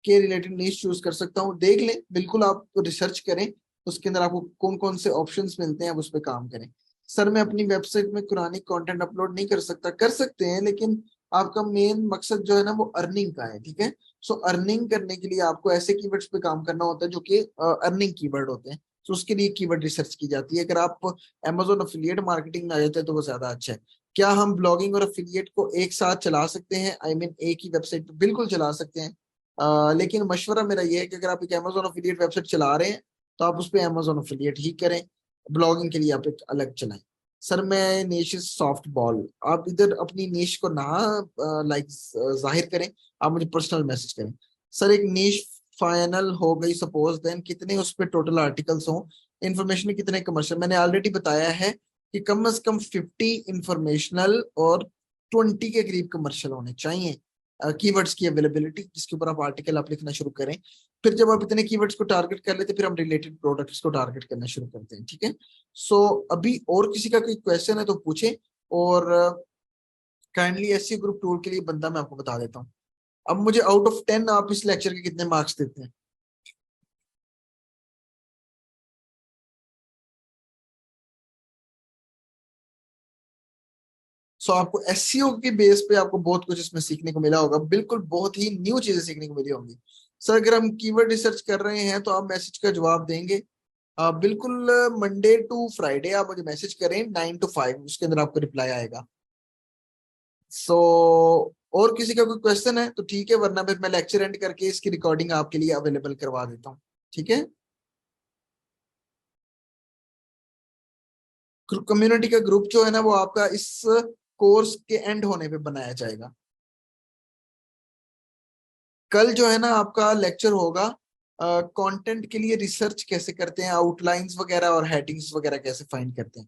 के रिलेटेड नीश चूज कर सकता हूँ? देख लें, बिल्कुल आप रिसर्च करें, उसके अंदर आपको कौन कौन से ऑप्शंस मिलते हैं, आप उस पर काम करें। सर मैं अपनी वेबसाइट में कुरानिक कंटेंट अपलोड नहीं कर सकता? कर सकते हैं, लेकिन आपका मेन मकसद जो है ना वो अर्निंग का है, ठीक है। सो अर्निंग करने के लिए आपको ऐसे कीवर्ड्स पे काम करना होता है जो कि अर्निंग कीवर्ड होते हैं। तो उसके लिए कीवर्ड रिसर्च की जाती है। अगर आप Amazon अफिलिएट मार्केटिंग में आ जाते हैं तो वो ज्यादा अच्छा है। क्या हम ब्लॉगिंग और अफिलिएट को एक साथ चला सकते हैं? आई मीन एक ही वेबसाइट पे? बिल्कुल चला सकते हैं। लेकिन मशवरा मेरा ये है कि अगर आप एक Amazon अफिलिएट वेबसाइट चला रहे हैं तो आप उस पर Amazon अफिलिएट ही करें। ब्लॉगिंग के लिए आप एक अलग चलाएं। सर मैं निश सॉफ्ट बॉल, आप इधर अपनी निश को ना जाहिर करें, आप मुझे पर्सनल मैसेज करें। सर एक निश फाइनल हो गई सपोज, देन कितने उस पर टोटल आर्टिकल्स हों, इंफॉर्मेशन कितने कमर्शियल? मैंने ऑलरेडी बताया है कि कम से कम 50 इंफॉर्मेशनल और 20 के करीब कमर्शियल होने चाहिए। कीवर्ड्स की अवेलेबिलिटी जिसके ऊपर आप आर्टिकल आप लिखना शुरू करें। फिर जब आप इतने कीवर्ड्स को टारगेट कर लेते हैं, फिर हम रिलेटेड प्रोडक्ट्स को टारगेट करना शुरू करते हैं, ठीक है। सो अभी और किसी का कोई क्वेश्चन है तो पूछे, और काइंडली एससी ग्रुप टूर के लिए बंदा मैं आपको बता देता हूँ। अब मुझे आउट ऑफ 10 आप इस लेक्चर के कितने मार्क्स देते हैं? सो आपको एससीओ के बेस पे आपको बहुत कुछ इसमें सीखने को मिला होगा, बिल्कुल बहुत ही न्यू चीजें सीखने को मिली होंगी। सर अगर हम कीवर्ड रिसर्च कर रहे हैं तो आप मैसेज का जवाब देंगे। बिल्कुल मंडे टू फ्राइडे आप मुझे मैसेज करें 9 to 5, उसके अंदर आपको रिप्लाई आएगा। सो और किसी का कोई क्वेश्चन है तो ठीक है, वरना फिर मैं लेक्चर एंड करके इसकी रिकॉर्डिंग आपके लिए अवेलेबल करवा देता हूँ। ठीक है। कम्युनिटी का ग्रुप जो है ना वो आपका इस कोर्स के एंड होने पे बनाया जाएगा। कल जो है ना आपका लेक्चर होगा कंटेंट के लिए रिसर्च कैसे करते हैं, आउटलाइंस वगैरह और हेडिंग्स वगैरह कैसे फाइंड करते हैं।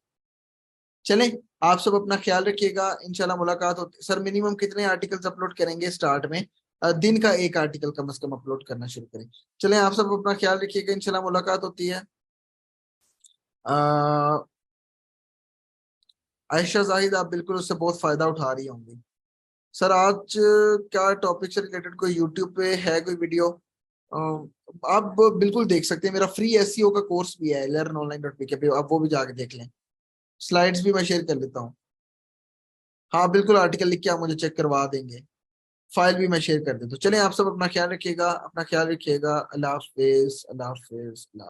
चलें, आप सब अपना ख्याल रखिएगा, इंशाल्लाह मुलाकात होती। सर मिनिमम कितने आर्टिकल्स अपलोड करेंगे स्टार्ट में? दिन का एक आर्टिकल कम से कम अपलोड करना शुरू करें। चलें, आप सब अपना ख्याल रखिएगा, इंशाल्लाह मुलाकात होती है। अ, आयशा जाहिद, आप बिल्कुल उससे बहुत फायदा उठा रही होंगी। सर आज क्या टॉपिक से रिलेटेड कोई यूट्यूब पे है कोई वीडियो? आप बिल्कुल देख सकते हैं, मेरा फ्री एसईओ का कोर्स भी है learnonline.pk पे, आप वो भी जाके देख लें। स्लाइड्स भी मैं शेयर कर लेता हूँ। हाँ बिल्कुल, आर्टिकल लिख के आप मुझे चेक करवा देंगे। फाइल भी मैं शेयर कर देता हूँ। चलें, आप सब अपना ख्याल रखिएगा, अपना ख्याल रखिएगा। अल्लाह हाफिज, अल्लाह हाफिज।